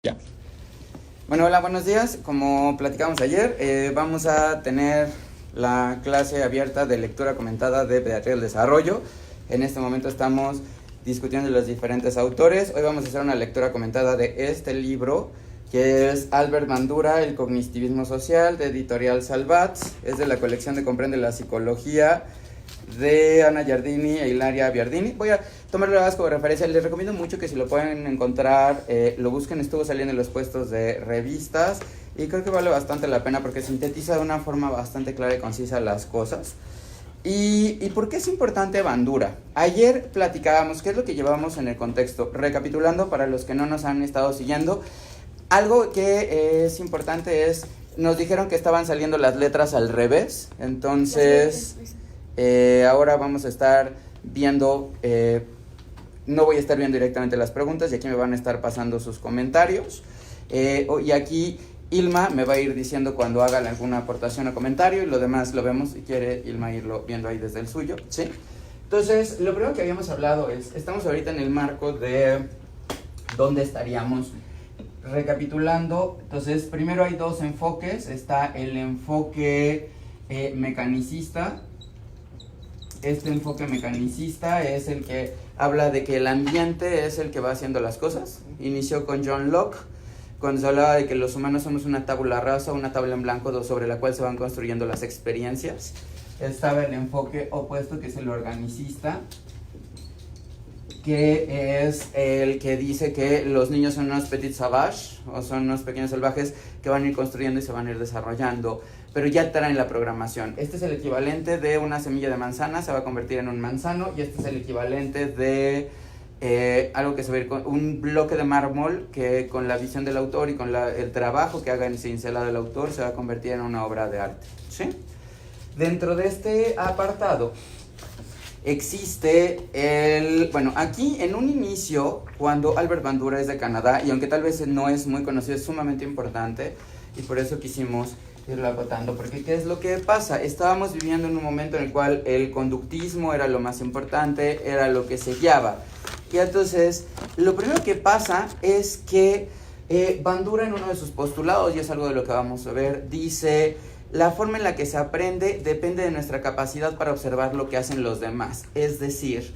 Ya. Bueno, hola, buenos días. Como platicamos ayer, vamos a tener la clase abierta de lectura comentada de Pediatría del Desarrollo. En este momento estamos discutiendo los diferentes autores. Hoy vamos a hacer una lectura comentada de este libro, que es Albert Bandura, El cognitivismo social, de Editorial Salvats. Es de la colección de Comprende la Psicología, de Ana Giardini e Hilaria Biardini. Voy a tomarlo como referencia. Les recomiendo mucho que si lo pueden encontrar, lo busquen. Estuvo saliendo en los puestos de revistas y creo que vale bastante la pena porque sintetiza de una forma bastante clara y concisa las cosas. ¿Y por qué es importante Bandura? Ayer platicábamos qué es lo que llevábamos en el contexto. Recapitulando para los que no nos han estado siguiendo, algo que es importante es, nos dijeron que estaban saliendo las letras al revés, entonces ahora vamos a estar viendo, no voy a estar viendo directamente las preguntas y aquí me van a estar pasando sus comentarios, y aquí Ilma me va a ir diciendo cuando haga alguna aportación o comentario y lo demás lo vemos si quiere Ilma irlo viendo ahí desde el suyo, ¿sí? Entonces, lo primero que habíamos hablado es, estamos ahorita en el marco de dónde estaríamos. Recapitulando, entonces primero hay dos enfoques. Está el enfoque mecanicista. Este enfoque mecanicista es el que habla de que el ambiente es el que va haciendo las cosas. Inició con John Locke, cuando se hablaba de que los humanos somos una tabula rasa, una tabla en blanco sobre la cual se van construyendo las experiencias. Estaba el enfoque opuesto, que es el organicista, que es el que dice que los niños son unos petits sauvages, o son unos pequeños salvajes que van a ir construyendo y se van a ir desarrollando, pero ya traen la programación. Este es el equivalente de una semilla de manzana, se va a convertir en un manzano, y este es el equivalente de algo que se va a ir con un bloque de mármol que con la visión del autor y con el trabajo que haga en ese cincelado del autor se va a convertir en una obra de arte, ¿sí? Dentro de este apartado existe bueno, aquí en un inicio, cuando Albert Bandura es de Canadá, y aunque tal vez no es muy conocido, es sumamente importante, y por eso quisimos irlo acotando, porque ¿qué es lo que pasa? Estábamos viviendo en un momento en el cual el conductismo era lo más importante, era lo que se guiaba, y entonces, lo primero que pasa es que Bandura en uno de sus postulados, y es algo de lo que vamos a ver, dice: la forma en la que se aprende depende de nuestra capacidad para observar lo que hacen los demás. Es decir,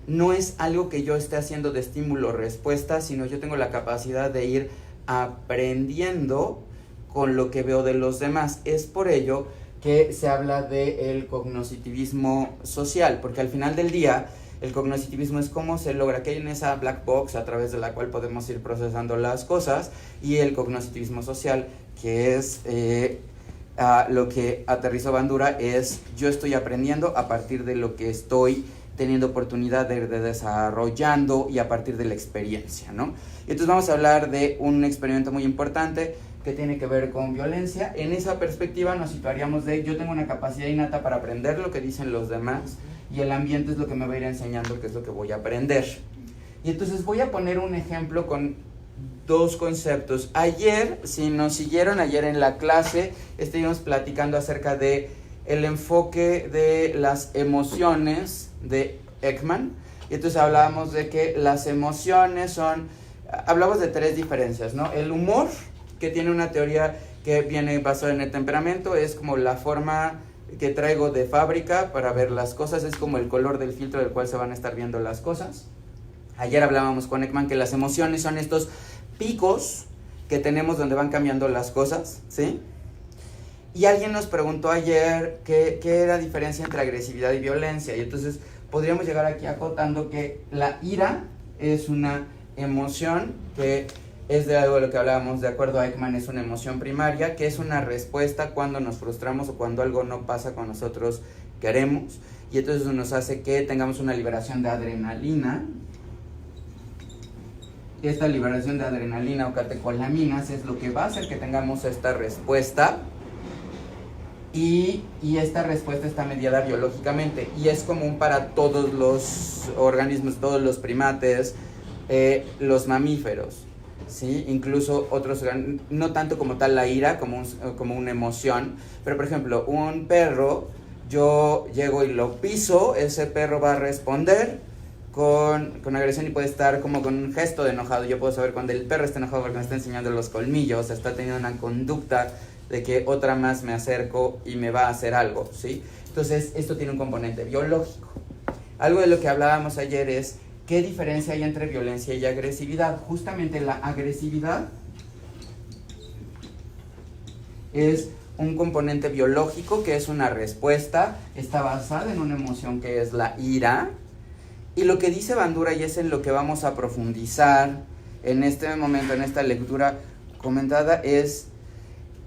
no es algo que yo esté haciendo de estímulo-respuesta, sino yo tengo la capacidad de ir aprendiendo con lo que veo de los demás. Es por ello que se habla del cognitivismo social, porque al final del día el cognitivismo es cómo se logra que hay en esa black box a través de la cual podemos ir procesando las cosas, y el cognitivismo social, que es lo que aterrizó Bandura, es yo estoy aprendiendo a partir de lo que estoy teniendo oportunidad de desarrollando y a partir de la experiencia, ¿no? Y entonces vamos a hablar de un experimento muy importante que tiene que ver con violencia. En esa perspectiva nos situaríamos de yo tengo una capacidad innata para aprender lo que dicen los demás y el ambiente es lo que me va a ir enseñando qué es lo que voy a aprender. Y entonces voy a poner un ejemplo con dos conceptos. Ayer, si nos siguieron ayer en la clase, estuvimos platicando acerca de el enfoque de las emociones de Ekman, y entonces hablábamos de que las emociones hablamos de tres diferencias, ¿no? El humor, que tiene una teoría que viene basada en el temperamento, es como la forma que traigo de fábrica para ver las cosas, es como el color del filtro del cual se van a estar viendo las cosas. Ayer hablábamos con Ekman que las emociones son estos picos que tenemos donde van cambiando las cosas, ¿sí? Y alguien nos preguntó ayer qué era la diferencia entre agresividad y violencia, y entonces podríamos llegar aquí acotando que la ira es una emoción que es de algo de lo que hablábamos, de acuerdo a Ekman, es una emoción primaria, que es una respuesta cuando nos frustramos o cuando algo no pasa con nosotros queremos, y entonces eso nos hace que tengamos una liberación de adrenalina. Esta liberación de adrenalina o catecolaminas es lo que va a hacer que tengamos esta respuesta, y esta respuesta está mediada biológicamente y es común para todos los organismos, todos los primates, los mamíferos, ¿sí? Incluso otros, no tanto como tal la ira como una emoción, pero por ejemplo un perro, yo llego y lo piso, ese perro va a responder con agresión y puede estar como con un gesto de enojado. Yo puedo saber cuando el perro está enojado porque me está enseñando los colmillos, está teniendo una conducta de que otra más me acerco y me va a hacer algo, ¿sí? Entonces, esto tiene un componente biológico. Algo de lo que hablábamos ayer es qué diferencia hay entre violencia y agresividad. Justamente la agresividad es un componente biológico que es una respuesta, está basada en una emoción que es la ira. Y lo que dice Bandura, y es en lo que vamos a profundizar en este momento, en esta lectura comentada, es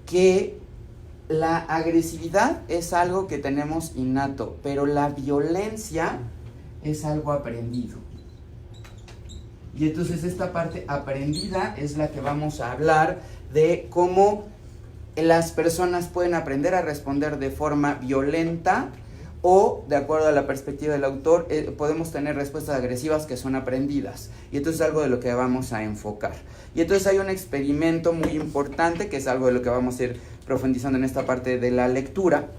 que la agresividad es algo que tenemos innato, pero la violencia es algo aprendido. Y entonces esta parte aprendida es la que vamos a hablar de cómo las personas pueden aprender a responder de forma violenta o, de acuerdo a la perspectiva del autor, podemos tener respuestas agresivas que son aprendidas. Y entonces es algo de lo que vamos a enfocar. Y entonces hay un experimento muy importante, que es algo de lo que vamos a ir profundizando en esta parte de la lectura.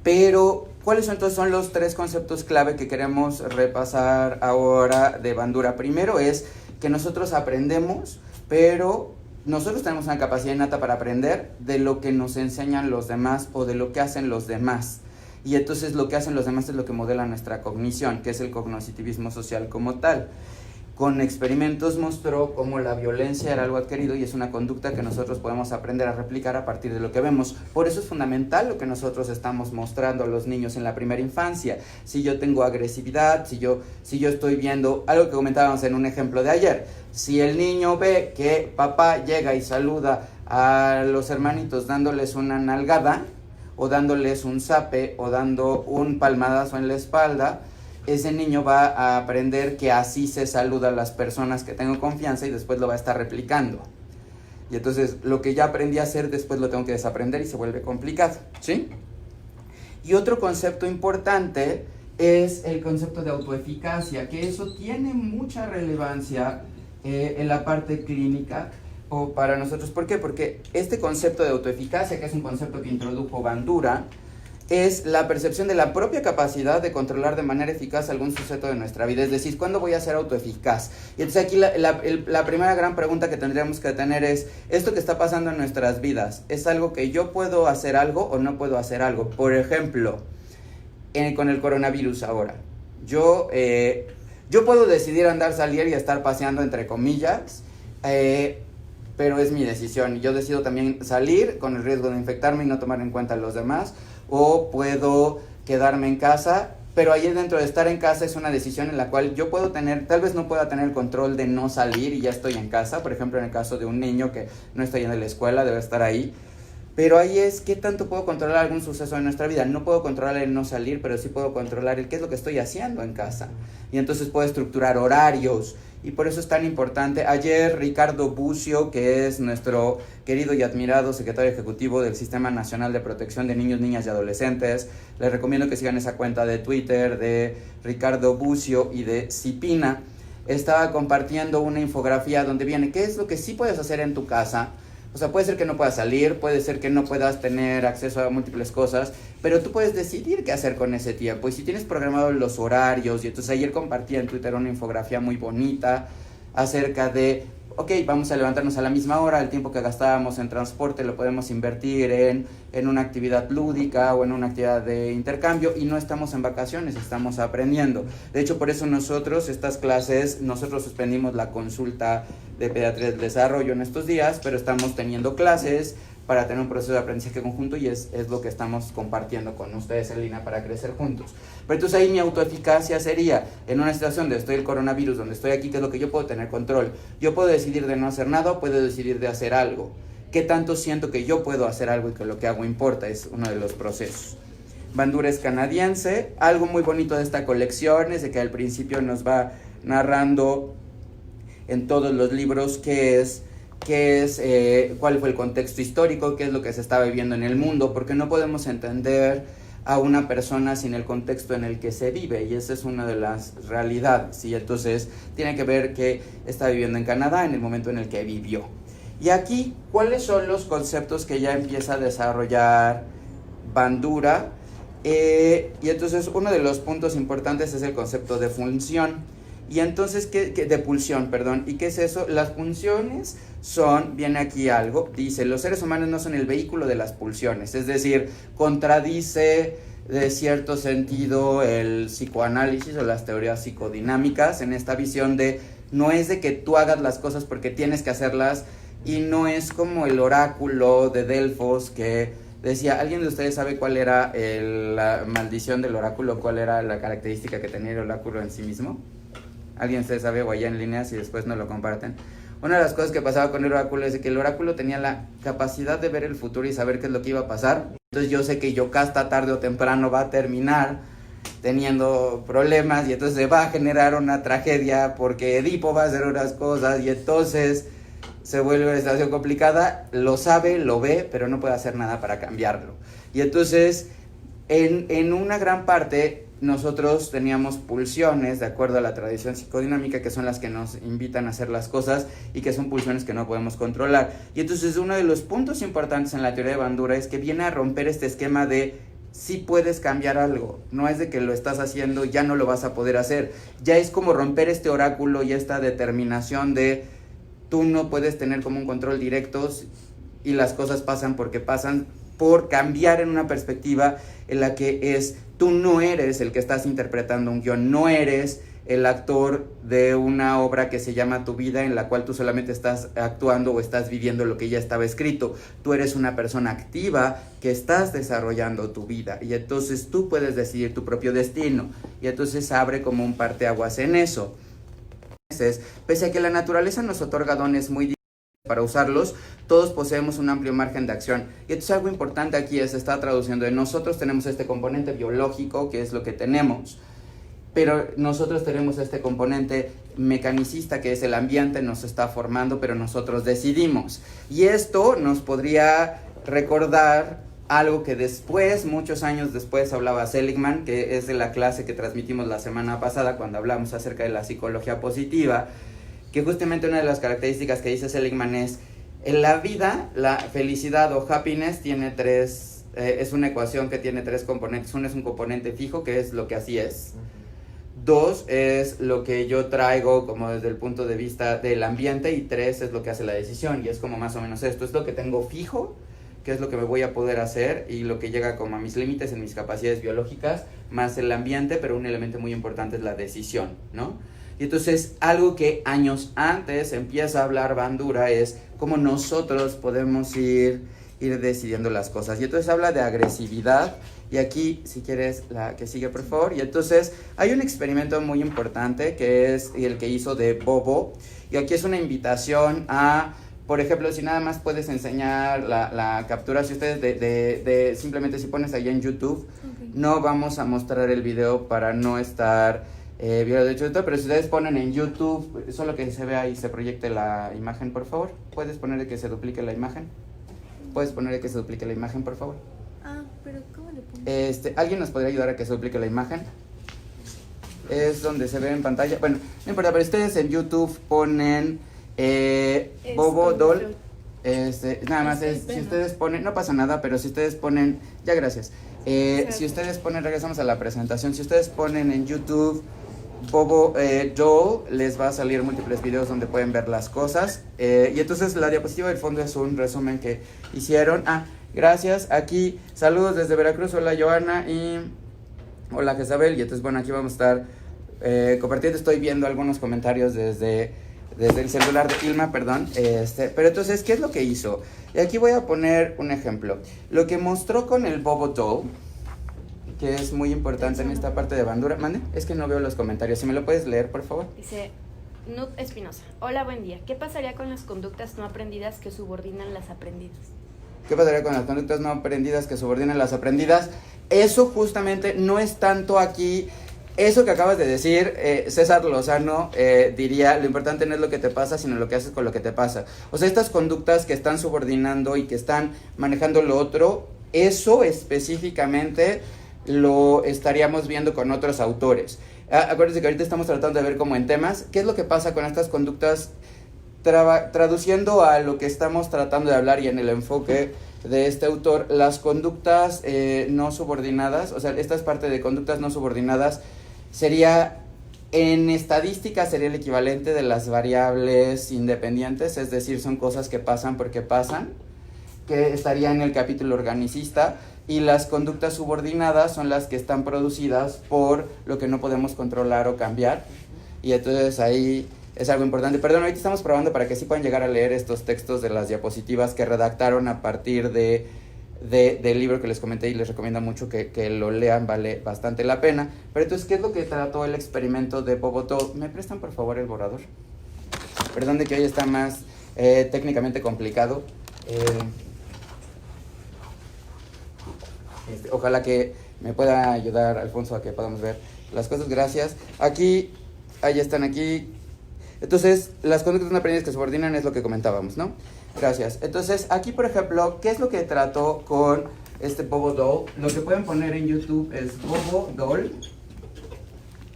Pero, ¿cuáles entonces son los 3 conceptos clave que queremos repasar ahora de Bandura? Primero es que nosotros aprendemos, pero nosotros tenemos una capacidad innata para aprender de lo que nos enseñan los demás o de lo que hacen los demás. Y entonces lo que hacen los demás es lo que modela nuestra cognición, que es el cognitivismo social como tal. Con experimentos mostró cómo la violencia era algo adquirido y es una conducta que nosotros podemos aprender a replicar a partir de lo que vemos. Por eso es fundamental lo que nosotros estamos mostrando a los niños en la primera infancia. Si yo tengo agresividad, si yo estoy viendo algo que comentábamos en un ejemplo de ayer, si el niño ve que papá llega y saluda a los hermanitos dándoles una nalgada, o dándoles un zape, o dando un palmadazo en la espalda, ese niño va a aprender que así se saluda a las personas que tengo confianza y después lo va a estar replicando. Y entonces lo que ya aprendí a hacer después lo tengo que desaprender y se vuelve complicado, ¿sí? Y otro concepto importante es el concepto de autoeficacia, que eso tiene mucha relevancia en la parte clínica o para nosotros. ¿Por qué? Porque este concepto de autoeficacia, que es un concepto que introdujo Bandura, es la percepción de la propia capacidad de controlar de manera eficaz algún suceso de nuestra vida. Es decir, ¿cuándo voy a ser autoeficaz? Y entonces aquí la primera gran pregunta que tendríamos que tener es, ¿esto que está pasando en nuestras vidas es algo que yo puedo hacer algo o no puedo hacer algo? Por ejemplo, con el coronavirus ahora, yo puedo decidir salir y estar paseando entre comillas, pero es mi decisión. Yo decido también salir con el riesgo de infectarme y no tomar en cuenta a los demás, o puedo quedarme en casa, pero ahí dentro de estar en casa es una decisión en la cual yo puedo tener, tal vez no pueda tener el control de no salir y ya estoy en casa. Por ejemplo, en el caso de un niño que no está yendo a la escuela, debe estar ahí. Pero ahí es, ¿qué tanto puedo controlar algún suceso en nuestra vida? No puedo controlar el no salir, pero sí puedo controlar el qué es lo que estoy haciendo en casa. Y entonces puedo estructurar horarios. Y por eso es tan importante. Ayer Ricardo Bucio, que es nuestro querido y admirado secretario ejecutivo del Sistema Nacional de Protección de Niños, Niñas y Adolescentes, les recomiendo que sigan esa cuenta de Twitter de Ricardo Bucio y de Cipina, estaba compartiendo una infografía donde viene qué es lo que sí puedes hacer en tu casa. O sea, puede ser que no puedas salir, puede ser que no puedas tener acceso a múltiples cosas, pero tú puedes decidir qué hacer con ese tiempo. Y si tienes programados los horarios, y entonces ayer compartí en Twitter una infografía muy bonita acerca de, ok, vamos a levantarnos a la misma hora, el tiempo que gastábamos en transporte lo podemos invertir en una actividad lúdica o en una actividad de intercambio, y no estamos en vacaciones, estamos aprendiendo. De hecho, por eso estas clases, nosotros suspendimos la consulta de pediatría del desarrollo en estos días, pero estamos teniendo clases para tener un proceso de aprendizaje conjunto y es lo que estamos compartiendo con ustedes en línea para crecer juntos. Pero entonces ahí mi autoeficacia sería, en una situación donde estoy el coronavirus, donde estoy aquí, ¿qué es lo que yo puedo tener control? Yo puedo decidir de no hacer nada o puedo decidir de hacer algo. ¿Qué tanto siento que yo puedo hacer algo y que lo que hago importa? Es uno de los procesos. Bandura es canadiense. Algo muy bonito de esta colección es de que al principio nos va narrando en todos los libros cuál fue el contexto histórico, qué es lo que se estaba viviendo en el mundo, porque no podemos entender a una persona sin el contexto en el que se vive, y esa es una de las realidades, y entonces tiene que ver qué está viviendo en Canadá en el momento en el que vivió. Y aquí, ¿cuáles son los conceptos que ya empieza a desarrollar Bandura? Y entonces uno de los puntos importantes es el concepto de función. Y entonces, de pulsión, perdón. ¿Y qué es eso? Las pulsiones viene aquí algo, dice, los seres humanos no son el vehículo de las pulsiones. Es decir, contradice de cierto sentido el psicoanálisis o las teorías psicodinámicas en esta visión de no es de que tú hagas las cosas porque tienes que hacerlas, y no es como el oráculo de Delfos que decía, ¿alguien de ustedes sabe cuál era la maldición del oráculo? ¿Cuál era la característica que tenía el oráculo en sí mismo? ¿Alguien de ustedes sabe o allá en línea si después no lo comparten? Una de las cosas que pasaba con el oráculo es de que el oráculo tenía la capacidad de ver el futuro y saber qué es lo que iba a pasar. Entonces yo sé que Yocasta tarde o temprano va a terminar teniendo problemas y entonces se va a generar una tragedia porque Edipo va a hacer unas cosas y entonces se vuelve una situación complicada. Lo sabe, lo ve, pero no puede hacer nada para cambiarlo. Y entonces en una gran parte nosotros teníamos pulsiones de acuerdo a la tradición psicodinámica, que son las que nos invitan a hacer las cosas y que son pulsiones que no podemos controlar. Y entonces uno de los puntos importantes en la teoría de Bandura es que viene a romper este esquema de si puedes cambiar algo, no es de que lo estás haciendo ya no lo vas a poder hacer, ya es como romper este oráculo y esta determinación de tú no puedes tener como un control directo y las cosas pasan porque pasan, por cambiar en una perspectiva en la que tú no eres el que estás interpretando un guión, no eres el actor de una obra que se llama Tu Vida, en la cual tú solamente estás actuando o estás viviendo lo que ya estaba escrito. Tú eres una persona activa que estás desarrollando tu vida y entonces tú puedes decidir tu propio destino y entonces abre como un parteaguas en eso. Pese a que la naturaleza nos otorga dones muy para usarlos, todos poseemos un amplio margen de acción. Y entonces algo importante aquí se está traduciendo en nosotros tenemos este componente biológico, que es lo que tenemos, pero nosotros tenemos este componente mecanicista, que es el ambiente, nos está formando, pero nosotros decidimos. Y esto nos podría recordar algo que después, muchos años después, hablaba Seligman, que es de la clase que transmitimos la semana pasada cuando hablamos acerca de la psicología positiva, que justamente una de las características que dice Seligman es, en la vida, la felicidad o happiness tiene es una ecuación que tiene tres componentes. Uno es un componente fijo, que es lo que así es. Dos es lo que yo traigo como desde el punto de vista del ambiente, y tres es lo que hace la decisión, y es como más o menos esto, es lo que tengo fijo, que es lo que me voy a poder hacer y lo que llega como a mis límites en mis capacidades biológicas, más el ambiente, pero un elemento muy importante es la decisión, ¿no? Y entonces algo que años antes empieza a hablar Bandura es cómo nosotros podemos ir decidiendo las cosas. Y entonces habla de agresividad. Y aquí, si quieres, la que sigue, por favor. Y entonces hay un experimento muy importante que es el que hizo de Bobo. Y aquí es una invitación a, por ejemplo, si nada más puedes enseñar la captura, si ustedes simplemente si pones ahí en YouTube, okay. No vamos a mostrar el video para no estar de hecho, pero si ustedes ponen en YouTube, solo que se vea y se proyecte la imagen, por favor. ¿Puedes ponerle que se duplique la imagen? ¿Puedes ponerle que se duplique la imagen, por favor? Pero ¿cómo le pongo? ¿Alguien nos podría ayudar a que se duplique la imagen? Es donde se ve en pantalla. Bueno, no importa, pero ustedes en YouTube ponen Bobo Doll. Nada más si ustedes ponen, no pasa nada, pero si ustedes ponen, ya gracias. Si ustedes ponen, regresamos a la presentación, si ustedes ponen en YouTube Bobo Doll, les va a salir múltiples videos donde pueden ver las cosas. Y entonces la diapositiva del fondo es un resumen que hicieron. Gracias. Aquí, saludos desde Veracruz. Hola Joana y hola Jezabel. Y entonces, bueno, aquí vamos a estar compartiendo. Estoy viendo algunos comentarios desde el celular de Ilma, perdón. Pero entonces, ¿qué es lo que hizo? Y aquí voy a poner un ejemplo. Lo que mostró con el Bobo Doll, que es muy importante en esta parte de Bandura. ¿Mande? Es que no veo los comentarios. Si me lo puedes leer, por favor. Dice Nut Espinosa. Hola, buen día. ¿Qué pasaría con las conductas no aprendidas que subordinan las aprendidas? ¿Qué pasaría con las conductas no aprendidas que subordinan las aprendidas? Eso justamente no es tanto aquí. Eso que acabas de decir, César Lozano diría, lo importante no es lo que te pasa, sino lo que haces con lo que te pasa. O sea, estas conductas que están subordinando y que están manejando lo otro, eso específicamente lo estaríamos viendo con otros autores. Acuérdense que ahorita estamos tratando de ver como en temas, ¿qué es lo que pasa con estas conductas? Traduciendo a lo que estamos tratando de hablar y en el enfoque de este autor, las conductas no subordinadas, o sea, esta es parte de conductas no subordinadas, sería, en estadística sería el equivalente de las variables independientes, es decir, son cosas que pasan porque pasan, que estaría en el capítulo organicista, y las conductas subordinadas son las que están producidas por lo que no podemos controlar o cambiar, y entonces ahí es algo importante. Perdón, ahorita estamos probando para que sí puedan llegar a leer estos textos de las diapositivas que redactaron a partir del libro que les comenté, y les recomiendo mucho que lo lean, vale bastante la pena. Pero entonces, ¿qué es lo que trató el experimento de Boboto? ¿Me prestan por favor el borrador? Perdón de que hoy está más técnicamente complicado. Ojalá que me pueda ayudar Alfonso a que podamos ver las cosas. Gracias. Aquí, ahí están aquí. Entonces, las conductas no aprendidas que subordinan es lo que comentábamos, ¿no? Gracias. Entonces, aquí, por ejemplo, ¿qué es lo que trató con este Bobo Doll? Lo que pueden poner en YouTube es Bobo Doll.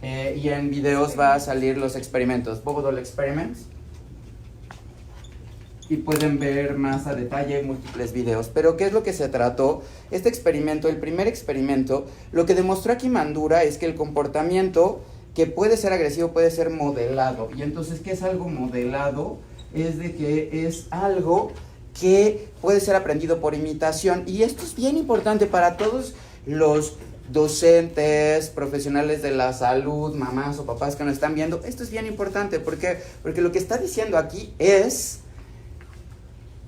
Y en videos va a salir los experimentos. Bobo Doll Experiments. Y pueden ver más a detalle múltiples videos. Pero ¿qué es lo que se trató? Este experimento, el primer experimento, lo que demostró aquí Mandura es que el comportamiento que puede ser agresivo puede ser modelado. Y entonces, ¿qué es algo modelado? Es de que es algo que puede ser aprendido por imitación. Y esto es bien importante para todos los docentes, profesionales de la salud, mamás o papás que nos están viendo. Esto es bien importante. ¿Por qué? Porque lo que está diciendo aquí es: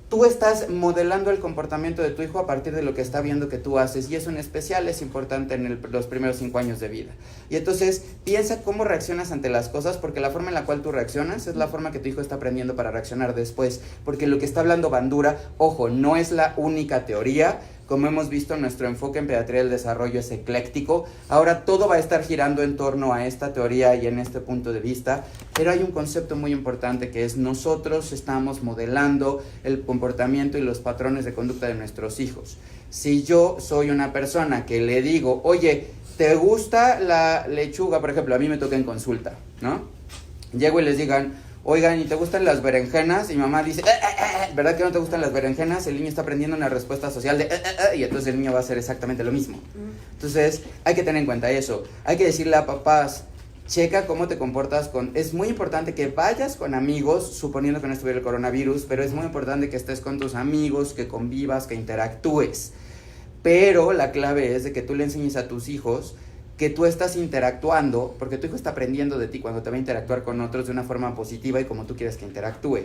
tú estás modelando el comportamiento de tu hijo a partir de lo que está viendo que tú haces, y eso en especial es importante en los primeros 5 años de vida. Y entonces piensa cómo reaccionas ante las cosas, porque la forma en la cual tú reaccionas es la forma que tu hijo está aprendiendo para reaccionar después, porque lo que está hablando Bandura, ojo, no es la única teoría. Como hemos visto, nuestro enfoque en pediatría del desarrollo es ecléctico. Ahora todo va a estar girando en torno a esta teoría y en este punto de vista, pero hay un concepto muy importante que es: nosotros estamos modelando el comportamiento y los patrones de conducta de nuestros hijos. Si yo soy una persona que le digo, oye, ¿te gusta la lechuga? Por ejemplo, a mí me toca en consulta, ¿no? Llego y les digan, oigan, ¿y te gustan las berenjenas? Y mamá dice, ¿verdad que no te gustan las berenjenas? El niño está aprendiendo una respuesta social de, y entonces el niño va a hacer exactamente lo mismo. Entonces, hay que tener en cuenta eso. Hay que decirle a papás, checa cómo te comportas con... Es muy importante que vayas con amigos, suponiendo que no estuviera el coronavirus, pero es muy importante que estés con tus amigos, que convivas, que interactúes. Pero la clave es de que tú le enseñes a tus hijos que tú estás interactuando, porque tu hijo está aprendiendo de ti cuando te va a interactuar con otros de una forma positiva y como tú quieres que interactúe.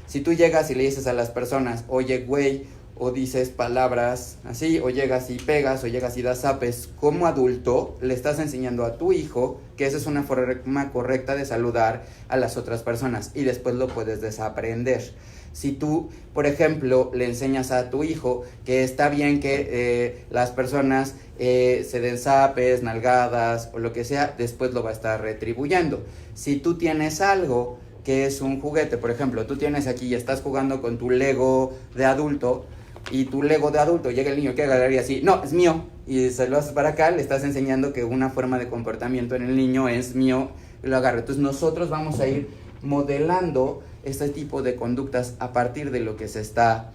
Si tú llegas y le dices a las personas, oye, güey, o dices palabras así, o llegas y pegas, o llegas y das zapes, como adulto le estás enseñando a tu hijo que esa es una forma correcta de saludar a las otras personas, y después lo puedes desaprender. Si tú, por ejemplo, le enseñas a tu hijo que está bien que las personas se den zapes, nalgadas o lo que sea, después lo va a estar retribuyendo. Si tú tienes algo que es un juguete, por ejemplo, tú tienes aquí y estás jugando con tu Lego de adulto, y tu Lego de adulto, llega el niño que agarraría así, no, es mío, y se lo haces para acá, le estás enseñando que una forma de comportamiento en el niño es mío, y lo agarro. Entonces nosotros vamos a ir modelando este tipo de conductas a partir de lo que se está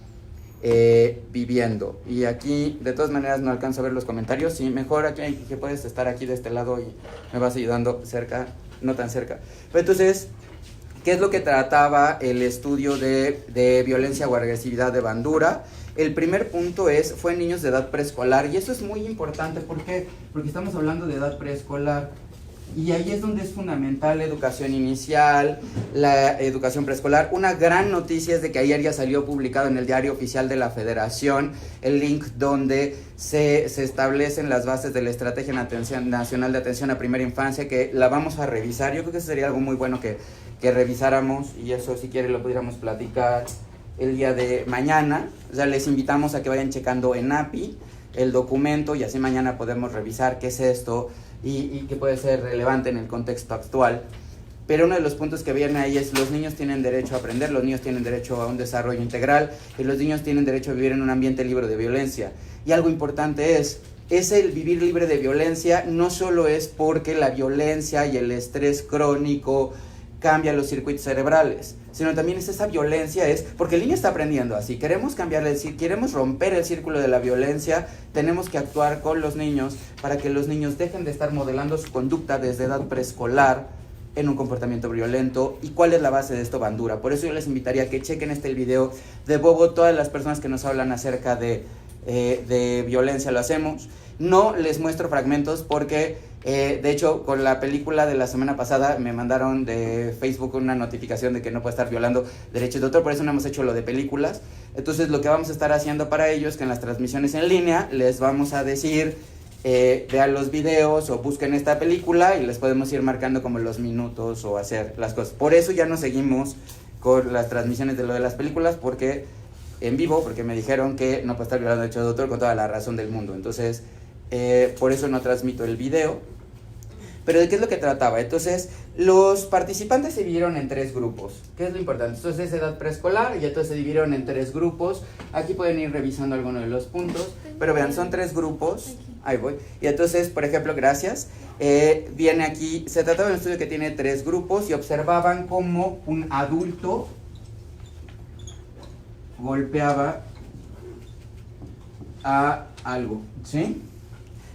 viviendo. Y aquí, de todas maneras, no alcanzo a ver los comentarios. Sí, mejor aquí, que puedes estar aquí de este lado y me vas ayudando cerca, no tan cerca. Pero entonces, ¿qué es lo que trataba el estudio de violencia o agresividad de Bandura? El primer punto fue en niños de edad preescolar, y eso es muy importante. ¿Por qué? Porque estamos hablando de edad preescolar. Y ahí es donde es fundamental la educación inicial, la educación preescolar. Una gran noticia es de que ayer ya salió publicado en el Diario Oficial de la Federación el link donde se establecen las bases de la Estrategia Nacional de Atención a Primera Infancia, que la vamos a revisar. Yo creo que eso sería algo muy bueno que revisáramos, y eso, si quieren, lo pudiéramos platicar el día de mañana. O sea, les invitamos a que vayan checando en API el documento, y así mañana podemos revisar qué es esto y qué puede ser relevante en el contexto actual. Pero uno de los puntos que viene ahí es: los niños tienen derecho a aprender, los niños tienen derecho a un desarrollo integral, y los niños tienen derecho a vivir en un ambiente libre de violencia. Y algo importante es el vivir libre de violencia. No solo es porque la violencia y el estrés crónico cambia los circuitos cerebrales, sino también es esa violencia, es porque el niño está aprendiendo así. Queremos queremos romper el círculo de la violencia, tenemos que actuar con los niños para que los niños dejen de estar modelando su conducta desde edad preescolar en un comportamiento violento. ¿Y cuál es la base de esto? Bandura. Por eso yo les invitaría a que chequen este video de Bobo. Todas las personas que nos hablan acerca de violencia lo hacemos. No les muestro fragmentos porque, de hecho, con la película de la semana pasada me mandaron de Facebook una notificación de que no puede estar violando derechos de autor, por eso no hemos hecho lo de películas. Entonces lo que vamos a estar haciendo para ellos, que en las transmisiones en línea les vamos a decir, vean los videos o busquen esta película y les podemos ir marcando como los minutos o hacer las cosas. Por eso ya no seguimos con las transmisiones de lo de las películas, porque en vivo, porque me dijeron que no puede estar violando derechos de autor con toda la razón del mundo. Entonces, por eso no transmito el video. Pero ¿de qué es lo que trataba? Entonces, los participantes se dividieron en 3 grupos. ¿Qué es lo importante? Entonces, es edad preescolar y entonces se dividieron en 3 grupos. Aquí pueden ir revisando algunos de los puntos. Pero vean, son 3 grupos. Ahí voy. Y entonces, por ejemplo, gracias. Viene aquí, se trataba de un estudio que tiene 3 grupos y observaban cómo un adulto golpeaba a algo, ¿sí?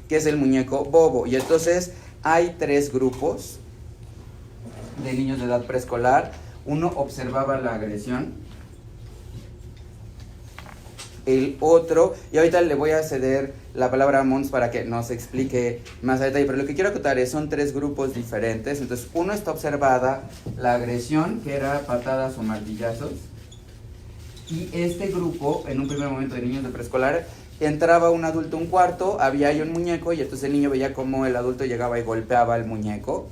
Que es el muñeco Bobo. Y entonces hay 3 grupos de niños de edad preescolar. Uno observaba la agresión, el otro, y ahorita le voy a ceder la palabra a Mons para que nos explique más a detalle, pero lo que quiero acotar es, son 3 grupos diferentes. Entonces, uno está observada la agresión, que era patadas o martillazos, y este grupo, en un primer momento de niños de preescolar, entraba un adulto a un cuarto, había ahí un muñeco, y entonces el niño veía cómo el adulto llegaba y golpeaba al muñeco.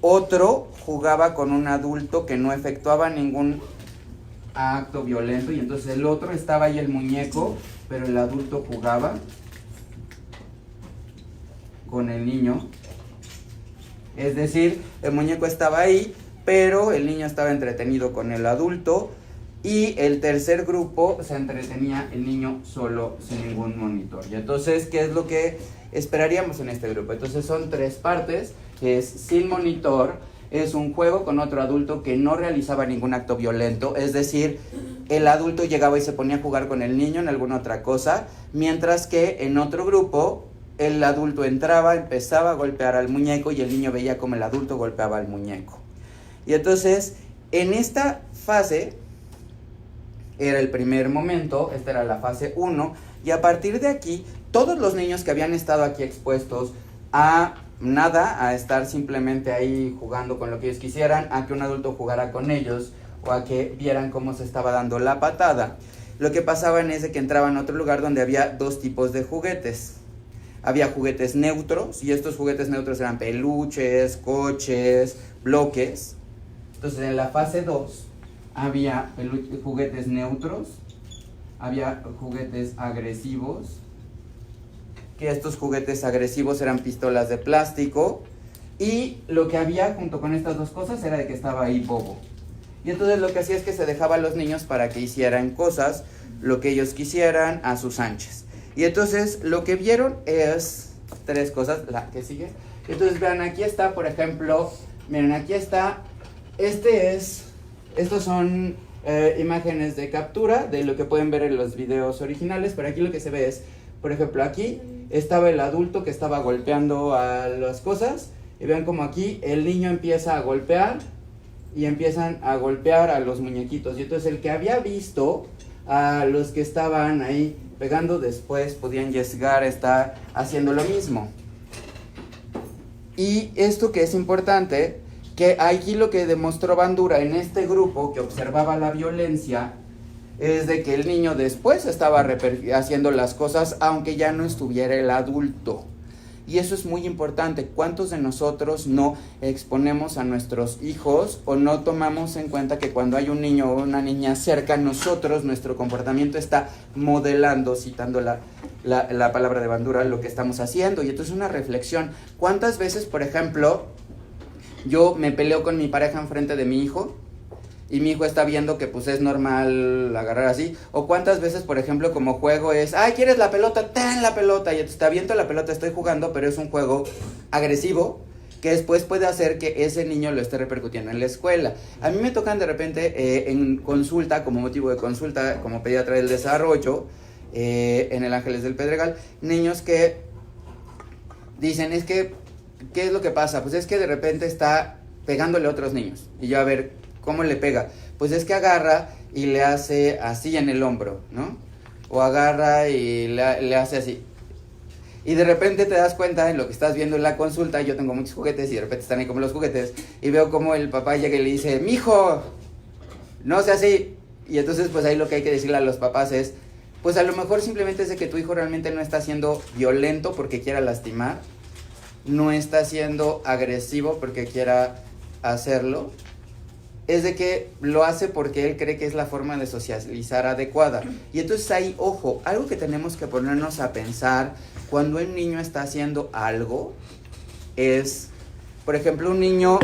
Otro jugaba con un adulto que no efectuaba ningún acto violento, y entonces el otro estaba ahí el muñeco, pero el adulto jugaba con el niño. Es decir, el muñeco estaba ahí, pero el niño estaba entretenido con el adulto. Y el tercer grupo se entretenía el niño solo, sin ningún monitor. Y entonces, ¿qué es lo que esperaríamos en este grupo? Entonces son 3 partes, que es sin monitor, es un juego con otro adulto que no realizaba ningún acto violento, es decir, el adulto llegaba y se ponía a jugar con el niño en alguna otra cosa, mientras que en otro grupo el adulto entraba, empezaba a golpear al muñeco y el niño veía cómo el adulto golpeaba al muñeco. Y entonces, en esta fase, era el primer momento, esta era la fase 1, y a partir de aquí, todos los niños que habían estado aquí expuestos a nada, a estar simplemente ahí jugando con lo que ellos quisieran, a que un adulto jugara con ellos, o a que vieran cómo se estaba dando la patada, lo que pasaba es de que entraban a otro lugar donde había 2 tipos de juguetes. Había juguetes neutros, y estos juguetes neutros eran peluches, coches, bloques. Entonces en la fase 2, había juguetes neutros, había juguetes agresivos, que estos juguetes agresivos eran pistolas de plástico, y lo que había junto con estas 2 cosas era de que estaba ahí Bobo. Y entonces lo que hacía es que se dejaba a los niños para que hicieran cosas, lo que ellos quisieran, a sus anchas. Y entonces lo que vieron es 3 cosas, la que sigue. Entonces vean, aquí está, por ejemplo, miren, aquí está, estos son imágenes de captura de lo que pueden ver en los videos originales, pero aquí lo que se ve es, por ejemplo, aquí estaba el adulto que estaba golpeando a las cosas, y vean como aquí el niño empieza a golpear, y empiezan a golpear a los muñequitos, y entonces el que había visto a los que estaban ahí pegando, después podían llegar a estar haciendo lo mismo. Y esto que es importante, que aquí lo que demostró Bandura en este grupo que observaba la violencia, es de que el niño después estaba haciendo las cosas aunque ya no estuviera el adulto. Y eso es muy importante. ¿Cuántos de nosotros no exponemos a nuestros hijos o no tomamos en cuenta que cuando hay un niño o una niña cerca a nosotros, nuestro comportamiento está modelando, citando la palabra de Bandura, lo que estamos haciendo? Y entonces una reflexión. ¿Cuántas veces, por ejemplo, yo me peleo con mi pareja enfrente de mi hijo y mi hijo está viendo que pues es normal agarrar así? O cuántas veces, por ejemplo, como juego es, ay, ¿quieres la pelota? Ten la pelota, y entonces te aviento la pelota, estoy jugando, pero es un juego agresivo, que después puede hacer que ese niño lo esté repercutiendo en la escuela. A mí me tocan de repente en consulta, como motivo de consulta, como pediatra del desarrollo, en el Ángeles del Pedregal, niños que dicen, es que, ¿qué es lo que pasa? Pues es que de repente está pegándole a otros niños. Y yo, a ver, ¿cómo le pega? Pues es que agarra y le hace así en el hombro, ¿no? O agarra y le hace así. Y de repente te das cuenta en lo que estás viendo en la consulta, yo tengo muchos juguetes y de repente están ahí como los juguetes, y veo como el papá llega y le dice, mijo, no sea así. Y entonces pues ahí lo que hay que decirle a los papás es, pues a lo mejor simplemente es de que tu hijo realmente no está siendo violento porque quiera lastimar, no está siendo agresivo porque quiera hacerlo, es de que lo hace porque él cree que es la forma de socializar adecuada. Y entonces ahí, ojo, algo que tenemos que ponernos a pensar cuando un niño está haciendo algo es, por ejemplo, un niño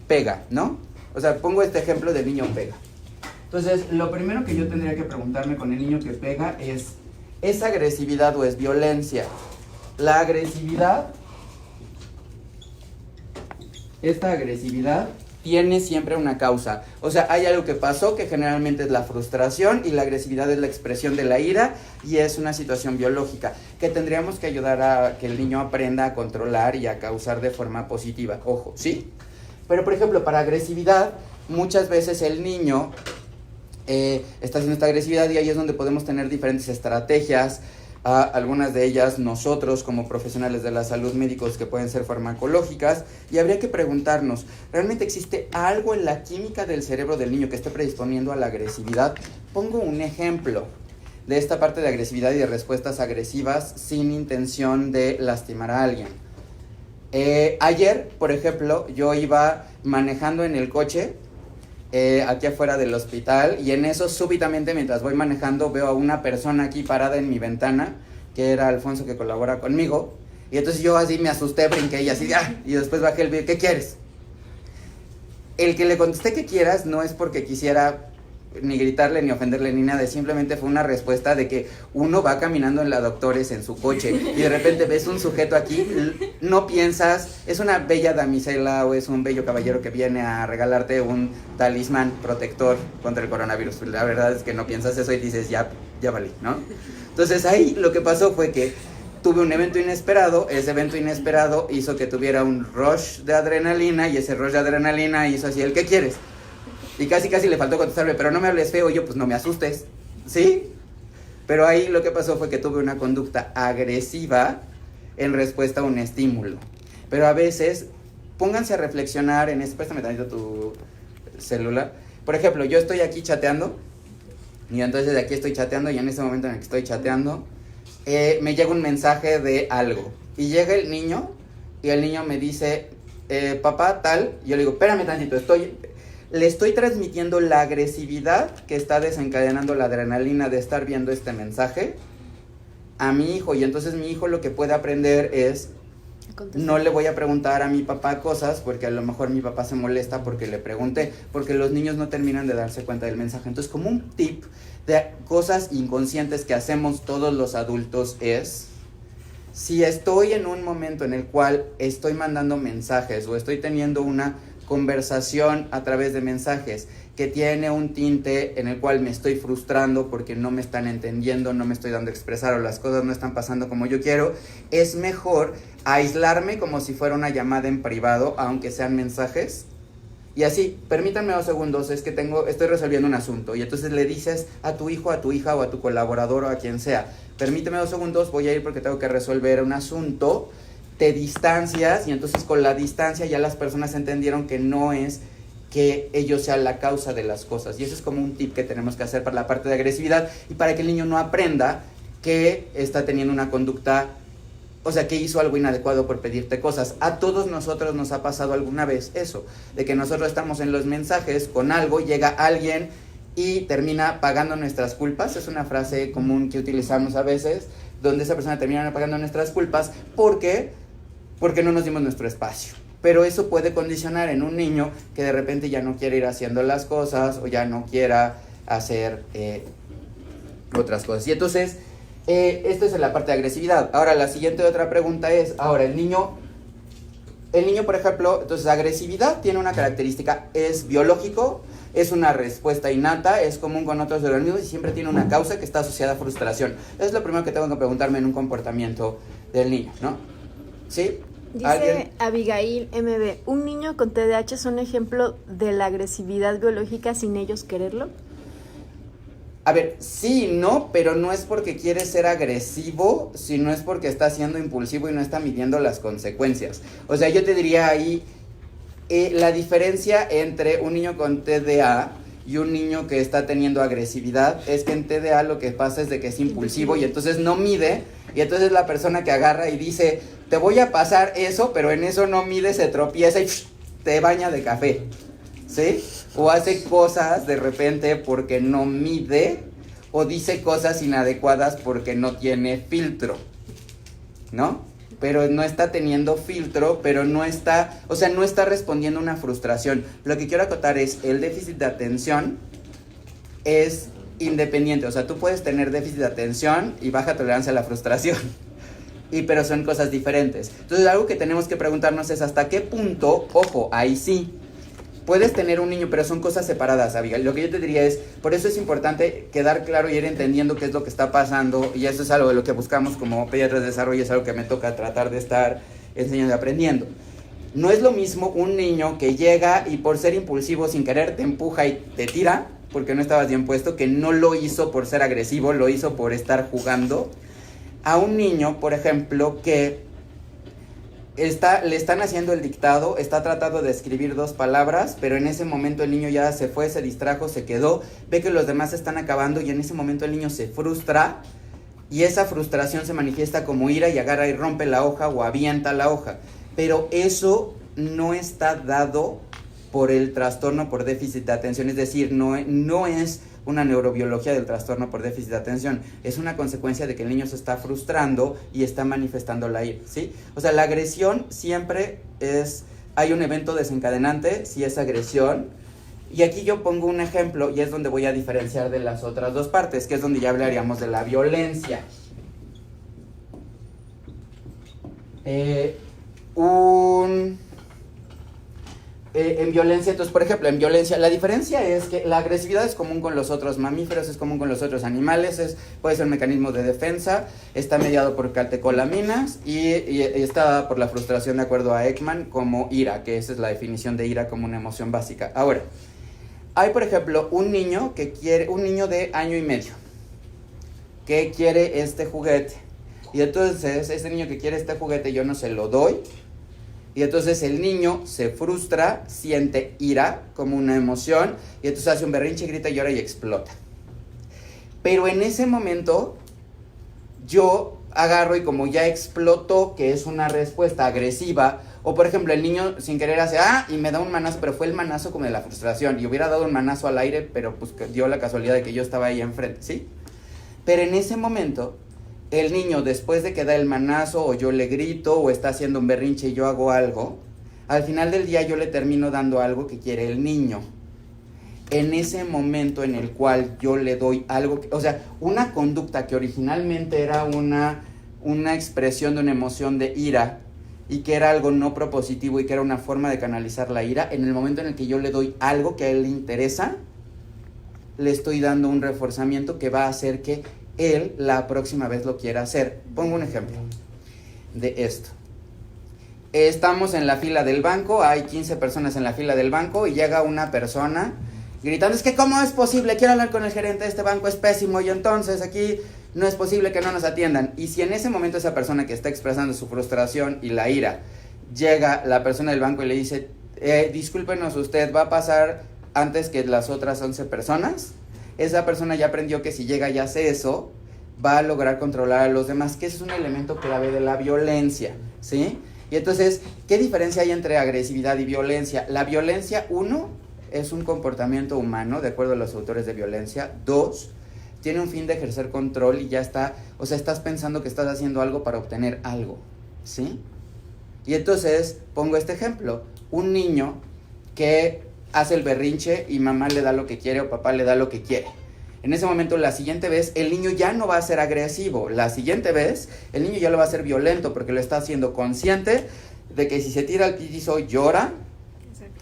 pega, ¿no? O sea, pongo este ejemplo del niño pega. Entonces, lo primero que yo tendría que preguntarme con el niño que pega ¿es agresividad o es violencia? La agresividad, esta agresividad tiene siempre una causa. O sea, hay algo que pasó que generalmente es la frustración y la agresividad es la expresión de la ira y es una situación biológica que tendríamos que ayudar a que el niño aprenda a controlar y a causar de forma positiva. Ojo, ¿sí? Pero, por ejemplo, para agresividad, muchas veces el niño está haciendo esta agresividad y ahí es donde podemos tener diferentes estrategias. Algunas de ellas nosotros como profesionales de la salud, médicos, que pueden ser farmacológicas, y habría que preguntarnos, ¿realmente existe algo en la química del cerebro del niño que esté predisponiendo a la agresividad? Pongo un ejemplo de esta parte de agresividad y de respuestas agresivas sin intención de lastimar a alguien. Ayer, por ejemplo, yo iba manejando en el coche aquí afuera del hospital, y en eso súbitamente mientras voy manejando veo a una persona aquí parada en mi ventana, que era Alfonso, que colabora conmigo, y entonces yo así me asusté, brinqué y así, y después bajé el video, ¿qué quieres? El que le contesté que quieras no es porque quisiera ni gritarle, ni ofenderle, ni nada, simplemente fue una respuesta de que uno va caminando en la Doctores en su coche y de repente ves un sujeto aquí, no piensas, es una bella damisela o es un bello caballero que viene a regalarte un talismán protector contra el coronavirus. La verdad es que no piensas eso y dices, ya valí, ¿no? Entonces ahí lo que pasó fue que tuve un evento inesperado, ese evento inesperado hizo que tuviera un rush de adrenalina y ese rush de adrenalina hizo así, ¿el qué quieres? Y casi le faltó contestarme, pero no me hables feo, y yo pues no me asustes, ¿sí? Pero ahí lo que pasó fue que tuve una conducta agresiva en respuesta a un estímulo. Pero a veces, pónganse a reflexionar en esto, préstame tantito tu celular. Por ejemplo, yo estoy aquí chateando, y entonces de aquí estoy chateando, y en ese momento en el que estoy chateando, me llega un mensaje de algo. Y llega el niño, y el niño me dice, papá, tal, y yo le digo, espérame tantito, le estoy transmitiendo la agresividad que está desencadenando la adrenalina de estar viendo este mensaje a mi hijo, y entonces mi hijo lo que puede aprender es, no le voy a preguntar a mi papá cosas porque a lo mejor mi papá se molesta porque le pregunté, porque los niños no terminan de darse cuenta del mensaje. Entonces, como un tip de cosas inconscientes que hacemos todos los adultos es, si estoy en un momento en el cual estoy mandando mensajes o estoy teniendo una conversación a través de mensajes que tiene un tinte en el cual me estoy frustrando porque no me están entendiendo, no me estoy dando a expresar o las cosas no están pasando como yo quiero, es mejor aislarme como si fuera una llamada en privado, aunque sean mensajes, y así, permítanme 2 segundos, es que estoy resolviendo un asunto, y entonces le dices a tu hijo, a tu hija o a tu colaborador o a quien sea, permíteme 2 segundos, voy a ir porque tengo que resolver un asunto. Te distancias y entonces con la distancia ya las personas entendieron que no es que ellos sean la causa de las cosas, y eso es como un tip que tenemos que hacer para la parte de agresividad y para que el niño no aprenda que está teniendo una conducta, o sea, que hizo algo inadecuado por pedirte cosas. A todos nosotros nos ha pasado alguna vez eso, de que nosotros estamos en los mensajes con algo, llega alguien y termina pagando nuestras culpas. Es una frase común que utilizamos a veces, donde esa persona termina pagando nuestras culpas porque no nos dimos nuestro espacio. Pero eso puede condicionar en un niño que de repente ya no quiere ir haciendo las cosas o ya no quiera hacer otras cosas. Y entonces, esto es en la parte de agresividad. Ahora, la siguiente otra pregunta es, ahora el niño el niño, por ejemplo, entonces agresividad tiene una característica, es biológico, es una respuesta innata, es común con otros organismos y siempre tiene una causa que está asociada a frustración. Es lo primero que tengo que preguntarme en un comportamiento del niño, ¿no? ¿Sí? Dice ¿Alguien? Abigail MB, ¿un niño con TDAH es un ejemplo de la agresividad biológica sin ellos quererlo? A ver, sí, no, pero no es porque quiere ser agresivo, sino es porque está siendo impulsivo y no está midiendo las consecuencias. O sea, yo te diría ahí, la diferencia entre un niño con TDA y un niño que está teniendo agresividad es que en TDA lo que pasa es de que es impulsivo y entonces no mide, y entonces la persona que agarra y dice, te voy a pasar eso, pero en eso no mide, se tropieza y te baña de café, ¿sí? O hace cosas de repente porque no mide, o dice cosas inadecuadas porque no tiene filtro, ¿no? Pero no está teniendo filtro, pero no está, o sea, no está respondiendo a una frustración. Lo que quiero acotar es, el déficit de atención es independiente, o sea, tú puedes tener déficit de atención y baja tolerancia a la frustración, pero son cosas diferentes. Entonces, algo que tenemos que preguntarnos es hasta qué punto, ojo, ahí sí, puedes tener un niño, pero son cosas separadas, Abigail. Lo que yo te diría es, por eso es importante quedar claro y ir entendiendo qué es lo que está pasando, y eso es algo de lo que buscamos como pediatras de desarrollo, es algo que me toca tratar de estar enseñando y aprendiendo. No es lo mismo un niño que llega y por ser impulsivo sin querer te empuja y te tira, porque no estabas bien puesto, que no lo hizo por ser agresivo, lo hizo por estar jugando, a un niño, por ejemplo, que le están haciendo el dictado, está tratando de escribir 2 palabras, pero en ese momento el niño ya se fue, se distrajo, se quedó, ve que los demás están acabando y en ese momento el niño se frustra y esa frustración se manifiesta como ira y agarra y rompe la hoja o avienta la hoja. Pero eso no está dado por el trastorno por déficit de atención, es decir, no es una neurobiología del trastorno por déficit de atención, es una consecuencia de que el niño se está frustrando y está manifestando la ira, ¿sí? O sea, la agresión siempre hay un evento desencadenante si es agresión, y aquí yo pongo un ejemplo y es donde voy a diferenciar de las otras 2 partes, que es donde ya hablaríamos de la violencia. En violencia, entonces, por ejemplo, en violencia, la diferencia es que la agresividad es común con los otros mamíferos, es común con los otros animales, puede ser un mecanismo de defensa, está mediado por catecolaminas y está dada por la frustración de acuerdo a Ekman como ira, que esa es la definición de ira como una emoción básica. Ahora, hay por ejemplo un niño de año y medio, que quiere este juguete, y entonces ese niño que quiere este juguete yo no se lo doy, y entonces el niño se frustra, siente ira como una emoción, y entonces hace un berrinche, grita, llora y explota. Pero en ese momento, yo agarro y como ya explotó, que es una respuesta agresiva, o por ejemplo el niño sin querer hace, y me da un manazo, pero fue el manazo como de la frustración, y hubiera dado un manazo al aire, pero pues dio la casualidad de que yo estaba ahí enfrente, ¿sí? Pero en ese momento, el niño, después de que da el manazo, o yo le grito, o está haciendo un berrinche y yo hago algo, al final del día yo le termino dando algo que quiere el niño. En ese momento en el cual yo le doy algo, o sea, una conducta que originalmente era una expresión de una emoción de ira, y que era algo no propositivo y que era una forma de canalizar la ira, en el momento en el que yo le doy algo que a él le interesa, le estoy dando un reforzamiento que va a hacer que él la próxima vez lo quiera hacer. Pongo un ejemplo de esto. Estamos en la fila del banco, hay 15 personas en la fila del banco y llega una persona gritando, es que ¿cómo es posible? Quiero hablar con el gerente de este banco, es pésimo, y entonces aquí no es posible que no nos atiendan. Y si en ese momento esa persona que está expresando su frustración y la ira, llega la persona del banco y le dice, discúlpenos, usted va a pasar antes que las otras 11 personas, esa persona ya aprendió que si llega y hace eso, va a lograr controlar a los demás, que ese es un elemento clave de la violencia, ¿sí? Y entonces, ¿qué diferencia hay entre agresividad y violencia? La violencia, 1, es un comportamiento humano, de acuerdo a los autores de violencia. 2, tiene un fin de ejercer control y ya está, o sea, estás pensando que estás haciendo algo para obtener algo, ¿sí? Y entonces, pongo este ejemplo, un niño que hace el berrinche y mamá le da lo que quiere o papá le da lo que quiere. En ese momento, la siguiente vez, el niño ya no va a ser agresivo. La siguiente vez, el niño ya lo va a ser violento porque lo está haciendo consciente de que si se tira al piso llora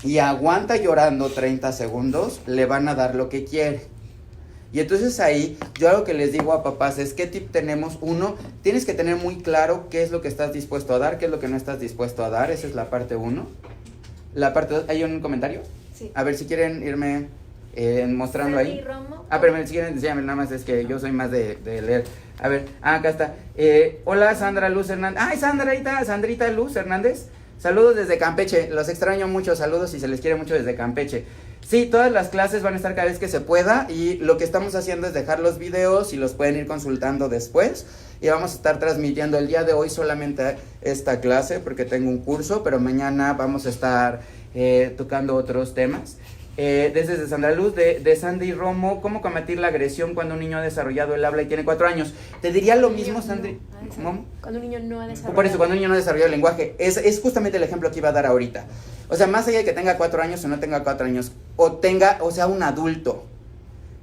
y aguanta llorando 30 segundos, le van a dar lo que quiere. Y entonces ahí, yo algo que les digo a papás es, ¿qué tip tenemos? Uno, tienes que tener muy claro qué es lo que estás dispuesto a dar, qué es lo que no estás dispuesto a dar. Esa es la parte 1. La parte 2, ¿hay un comentario? Sí. A ver, si quieren irme mostrando Sandy ahí. Romo. Pero si quieren, enséñame, nada más es que yo soy más de leer. A ver, acá está. Hola, Sandra Luz Hernández. ¡Ay, Sandrita Luz Hernández! Saludos desde Campeche, los extraño mucho, saludos y se les quiere mucho desde Campeche. Sí, todas las clases van a estar cada vez que se pueda y lo que estamos haciendo es dejar los videos y los pueden ir consultando después. Y vamos a estar transmitiendo el día de hoy solamente esta clase porque tengo un curso, pero mañana vamos a estar tocando otros temas. Desde Sandra Luz, de Sandy Romo, ¿cómo combatir la agresión cuando un niño ha desarrollado el habla y tiene 4 años? Te diría lo mismo, Sandy. Cuando un niño no ha desarrollado. Por eso, cuando un niño no ha desarrollado el lenguaje, es justamente el ejemplo que iba a dar ahorita. O sea, más allá de que tenga 4 años o no tenga 4 años, o sea, un adulto.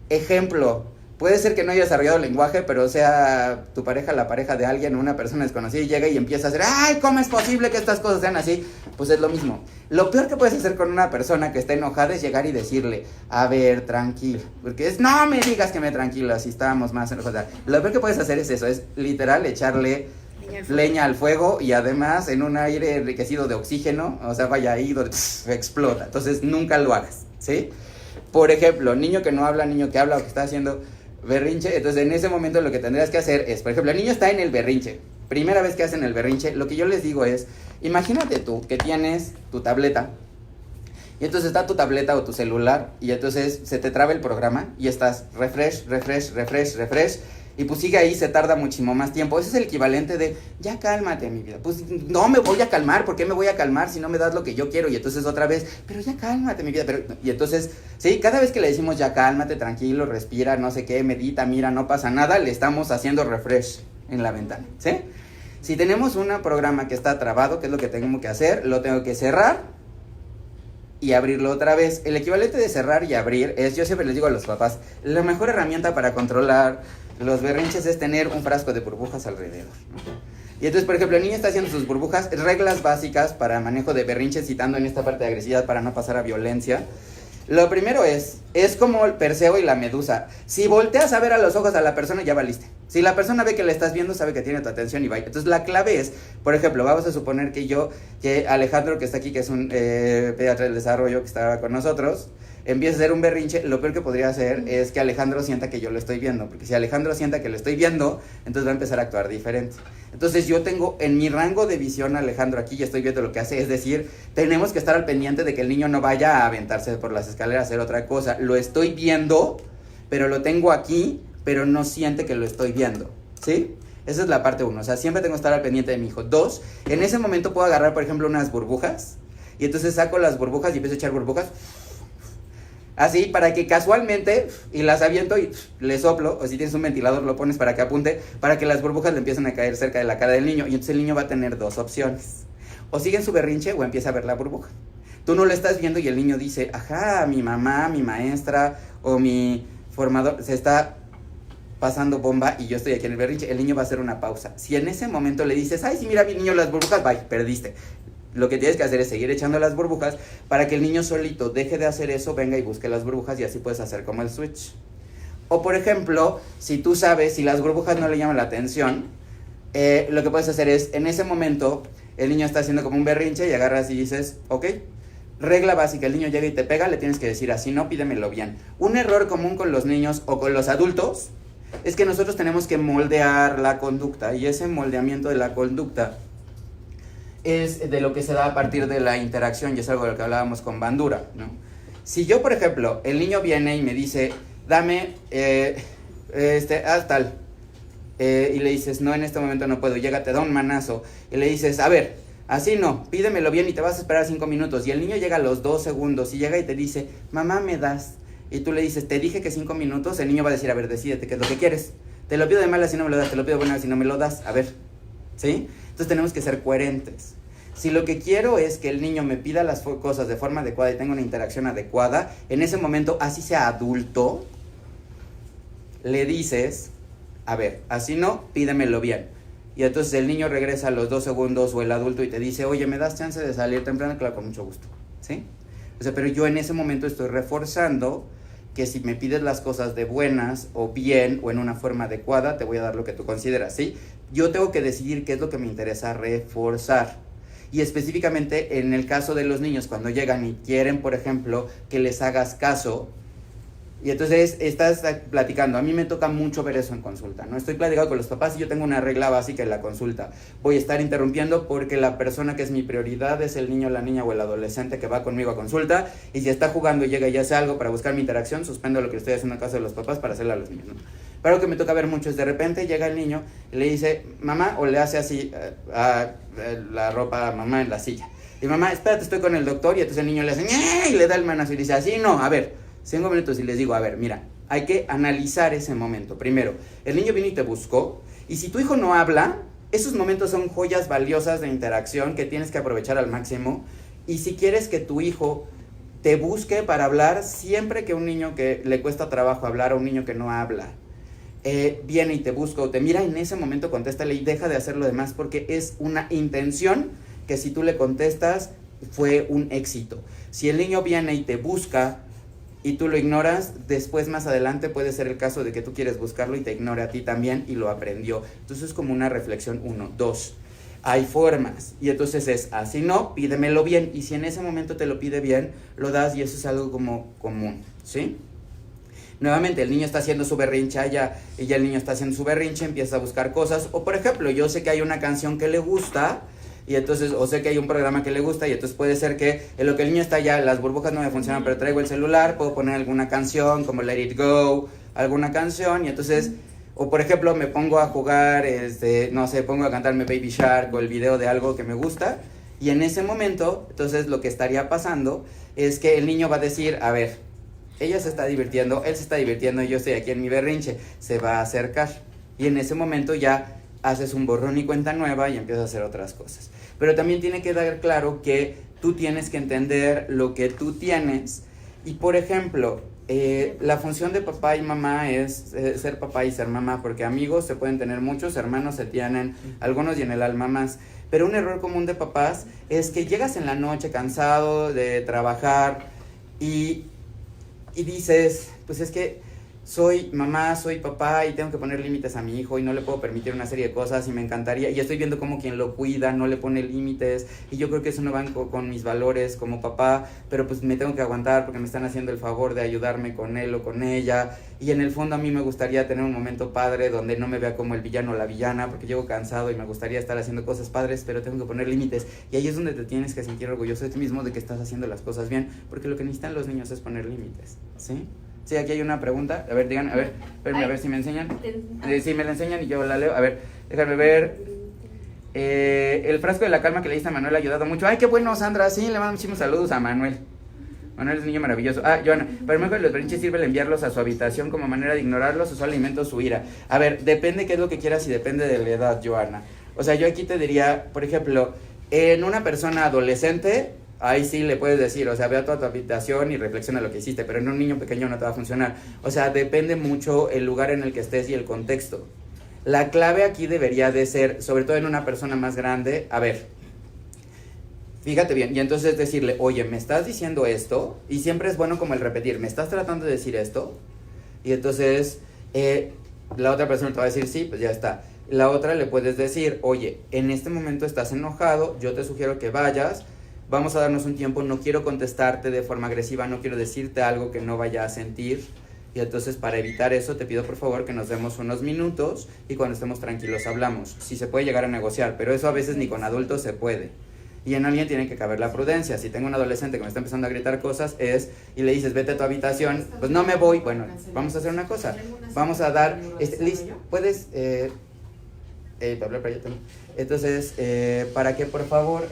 Ejemplo, puede ser que no haya desarrollado el lenguaje, pero sea tu pareja, la pareja de alguien, una persona desconocida y llega y empieza a hacer, ¡ay, cómo es posible que estas cosas sean así! Pues es lo mismo. Lo peor que puedes hacer con una persona que está enojada es llegar y decirle, a ver, tranquilo, porque no me digas que me tranquilo, si estábamos más enojados. Lo peor que puedes hacer es eso, es literal echarle leña al fuego y además en un aire enriquecido de oxígeno, o sea, vaya ahí donde explota. Entonces nunca lo hagas, ¿sí? Por ejemplo, niño que no habla, niño que habla o que está haciendo berrinche, entonces en ese momento lo que tendrías que hacer es, por ejemplo, el niño está en el berrinche, primera vez que hacen el berrinche, lo que yo les digo es, imagínate tú que tienes tu tableta, y entonces está tu tableta o tu celular, y entonces se te traba el programa, y estás refresh, y pues sigue ahí, se tarda muchísimo más tiempo. Ese es el equivalente de, ya cálmate mi vida, pues no me voy a calmar, ¿por qué me voy a calmar si no me das lo que yo quiero? Y entonces otra vez, pero ya cálmate mi vida, y entonces, sí, cada vez que le decimos ya cálmate, tranquilo, respira, no sé qué, medita, mira, no pasa nada, le estamos haciendo refresh en la ventana, ¿sí? Si tenemos un programa que está trabado, ¿qué es lo que tengo que hacer? Lo tengo que cerrar y abrirlo otra vez. El equivalente de cerrar y abrir es, yo siempre les digo a los papás, la mejor herramienta para controlar los berrinches es tener un frasco de burbujas alrededor, ¿no? Y entonces, por ejemplo, el niño está haciendo sus burbujas, reglas básicas para manejo de berrinches, citando en esta parte de agresividad para no pasar a violencia. Lo primero es como el Perseo y la medusa. Si volteas a ver a los ojos a la persona, ya valiste. Si la persona ve que le estás viendo, sabe que tiene tu atención y va. Entonces, la clave es, por ejemplo, vamos a suponer que Alejandro, que está aquí, que es un pediatra del desarrollo que está con nosotros, empieza a hacer un berrinche. Lo peor que podría hacer es que Alejandro sienta que yo lo estoy viendo, porque si Alejandro sienta que lo estoy viendo, entonces va a empezar a actuar diferente. Entonces yo tengo en mi rango de visión a Alejandro aquí y estoy viendo lo que hace, es decir, tenemos que estar al pendiente de que el niño no vaya a aventarse por las escaleras a hacer otra cosa. Lo estoy viendo, pero lo tengo aquí, pero no siente que lo estoy viendo, ¿sí? Esa es la parte 1, o sea, siempre tengo que estar al pendiente de mi hijo. 2, en ese momento puedo agarrar, por ejemplo, unas burbujas, y entonces saco las burbujas y empiezo a echar burbujas, así, para que casualmente, y las aviento y le soplo, o si tienes un ventilador lo pones para que apunte, para que las burbujas le empiecen a caer cerca de la cara del niño, y entonces el niño va a tener 2 opciones, o sigue en su berrinche o empieza a ver la burbuja. Tú no lo estás viendo y el niño dice, ajá, mi mamá, mi maestra, o mi formador, se está pasando bomba y yo estoy aquí en el berrinche. El niño va a hacer una pausa. Si en ese momento le dices, ay, sí, mira, mi niño, las burbujas, bye, perdiste. Lo que tienes que hacer es seguir echando las burbujas para que el niño solito deje de hacer eso, venga y busque las burbujas y así puedes hacer como el switch. O por ejemplo, si tú sabes, si las burbujas no le llaman la atención, lo que puedes hacer es, en ese momento, el niño está haciendo como un berrinche y agarras y dices, ok, regla básica, el niño llega y te pega, le tienes que decir así, no, pídemelo bien. Un error común con los niños o con los adultos es que nosotros tenemos que moldear la conducta, y ese moldeamiento de la conducta es de lo que se da a partir de la interacción, y es algo de lo que hablábamos con Bandura, ¿no? Si yo, por ejemplo, el niño viene y me dice, dame, haz tal, y le dices, no, en este momento no puedo, llega, te da un manazo, y le dices, a ver, así no, pídemelo bien y te vas a esperar 5 minutos, y el niño llega a los 2 segundos, y llega y te dice, mamá, ¿me das? Y tú le dices, te dije que 5 minutos, el niño va a decir, a ver, decídete, ¿qué es lo que quieres? Te lo pido de mala si no me lo das, te lo pido de buena si no me lo das, a ver, ¿sí? Entonces tenemos que ser coherentes. Si lo que quiero es que el niño me pida las cosas de forma adecuada y tenga una interacción adecuada, en ese momento, así sea adulto, le dices, a ver, así no, pídemelo bien. y entonces el niño regresa a los 2 segundos o el adulto y te dice, oye, ¿me das chance de salir temprano? Claro, con mucho gusto, ¿sí? O sea, pero yo en ese momento estoy reforzando que si me pides las cosas de buenas o bien o en una forma adecuada, te voy a dar lo que tú consideras, ¿sí? Yo tengo que decidir qué es lo que me interesa reforzar. Y específicamente en el caso de los niños, cuando llegan y quieren, por ejemplo, que les hagas caso, y entonces estás platicando. A mí me toca mucho ver eso en consulta, ¿no? Estoy platicando con los papás y yo tengo una regla básica en la consulta. Voy a estar interrumpiendo porque la persona que es mi prioridad es el niño, la niña o el adolescente que va conmigo a consulta. Y si está jugando y llega y hace algo para buscar mi interacción, suspendo lo que estoy haciendo en casa de los papás para hacerle a los niños, ¿no? Pero lo que me toca ver mucho es de repente llega el niño y le dice, mamá, o le hace así la ropa a mamá en la silla. Y mamá, espérate, estoy con el doctor. Y entonces el niño le hace, ¡ñe! Y le da el manazo y dice, así no, a ver. 5 minutos y les digo, a ver, mira, hay que analizar ese momento. Primero, el niño vino y te buscó, y si tu hijo no habla, esos momentos son joyas valiosas de interacción que tienes que aprovechar al máximo. Y si quieres que tu hijo te busque para hablar, siempre que un niño que le cuesta trabajo hablar o un niño que no habla, viene y te busca o te mira, en ese momento contéstale y deja de hacer lo demás, porque es una intención que si tú le contestas, fue un éxito. Si el niño viene y te busca, y tú lo ignoras, después más adelante puede ser el caso de que tú quieres buscarlo y te ignore a ti también y lo aprendió. Entonces es como una reflexión, 1, 2. Hay formas, y entonces es, así no, pídemelo bien, y si en ese momento te lo pide bien, lo das y eso es algo como común, ¿sí? Nuevamente, el niño está haciendo su berrinche allá, y ya el niño está haciendo su berrinche, empieza a buscar cosas, o por ejemplo, yo sé que hay una canción que le gusta, y entonces, o sé que hay un programa que le gusta, y entonces puede ser que en lo que el niño está allá, las burbujas no me funcionan, pero traigo el celular, puedo poner alguna canción, como Let It Go, alguna canción, y entonces, o por ejemplo, me pongo a jugar, no sé, pongo a cantarme Baby Shark, o el video de algo que me gusta, y en ese momento, entonces lo que estaría pasando, es que el niño va a decir, a ver, ella se está divirtiendo, él se está divirtiendo, y yo estoy aquí en mi berrinche, se va a acercar, y en ese momento ya haces un borrón y cuenta nueva y empiezas a hacer otras cosas. Pero también tiene que dar claro que tú tienes que entender lo que tú tienes. Y por ejemplo, la función de papá y mamá es ser papá y ser mamá, porque amigos se pueden tener muchos, hermanos se tienen algunos y en el alma más. Pero un error común de papás es que llegas en la noche cansado de trabajar y dices, pues es que soy mamá, soy papá y tengo que poner límites a mi hijo y no le puedo permitir una serie de cosas y me encantaría, y estoy viendo como quien lo cuida no le pone límites y yo creo que eso no va con mis valores como papá, pero pues me tengo que aguantar porque me están haciendo el favor de ayudarme con él o con ella, y en el fondo a mí me gustaría tener un momento padre donde no me vea como el villano o la villana porque llego cansado y me gustaría estar haciendo cosas padres, pero tengo que poner límites, y ahí es donde te tienes que sentir orgulloso de ti mismo de que estás haciendo las cosas bien, porque lo que necesitan los niños es poner límites, ¿sí? Sí, aquí hay una pregunta. A ver, digan, a ver, espérenme, a ver si me enseñan. Si me la enseñan y yo la leo. A ver, déjame ver. El frasco de la calma que le diste a Manuel ha ayudado mucho. Ay, qué bueno, Sandra. Sí, le mando muchísimos saludos a Manuel. Manuel es un niño maravilloso. Ah, Joana, para mí los berrinches sirve el enviarlos a su habitación como manera de ignorarlos o solo alimento su ira. A ver, depende qué es lo que quieras y depende de la edad, Joana. O sea, yo aquí te diría, por ejemplo, en una persona adolescente, ahí sí le puedes decir, o sea, ve a tu habitación y reflexiona lo que hiciste, pero en un niño pequeño no te va a funcionar. O sea, depende mucho el lugar en el que estés y el contexto. La clave aquí debería de ser, sobre todo en una persona más grande, a ver, fíjate bien, y entonces decirle, oye, ¿me estás diciendo esto? Y siempre es bueno como el repetir, ¿me estás tratando de decir esto? Y entonces la otra persona te va a decir, sí, pues ya está. La otra le puedes decir, oye, en este momento estás enojado, yo te sugiero que vayas, vamos a darnos un tiempo, no quiero contestarte de forma agresiva, no quiero decirte algo que no vaya a sentir, y entonces para evitar eso te pido por favor que nos demos unos minutos y cuando estemos tranquilos hablamos. Si se puede llegar a negociar, pero eso a veces ni con adultos se puede. Y en alguien tiene que caber la prudencia. Si tengo un adolescente que me está empezando a gritar cosas y le dices, vete a tu habitación, pues no me voy. Bueno, vamos a hacer una cosa. Vamos a dar, Liz, puedes hablar para allá también. Entonces, para que por favor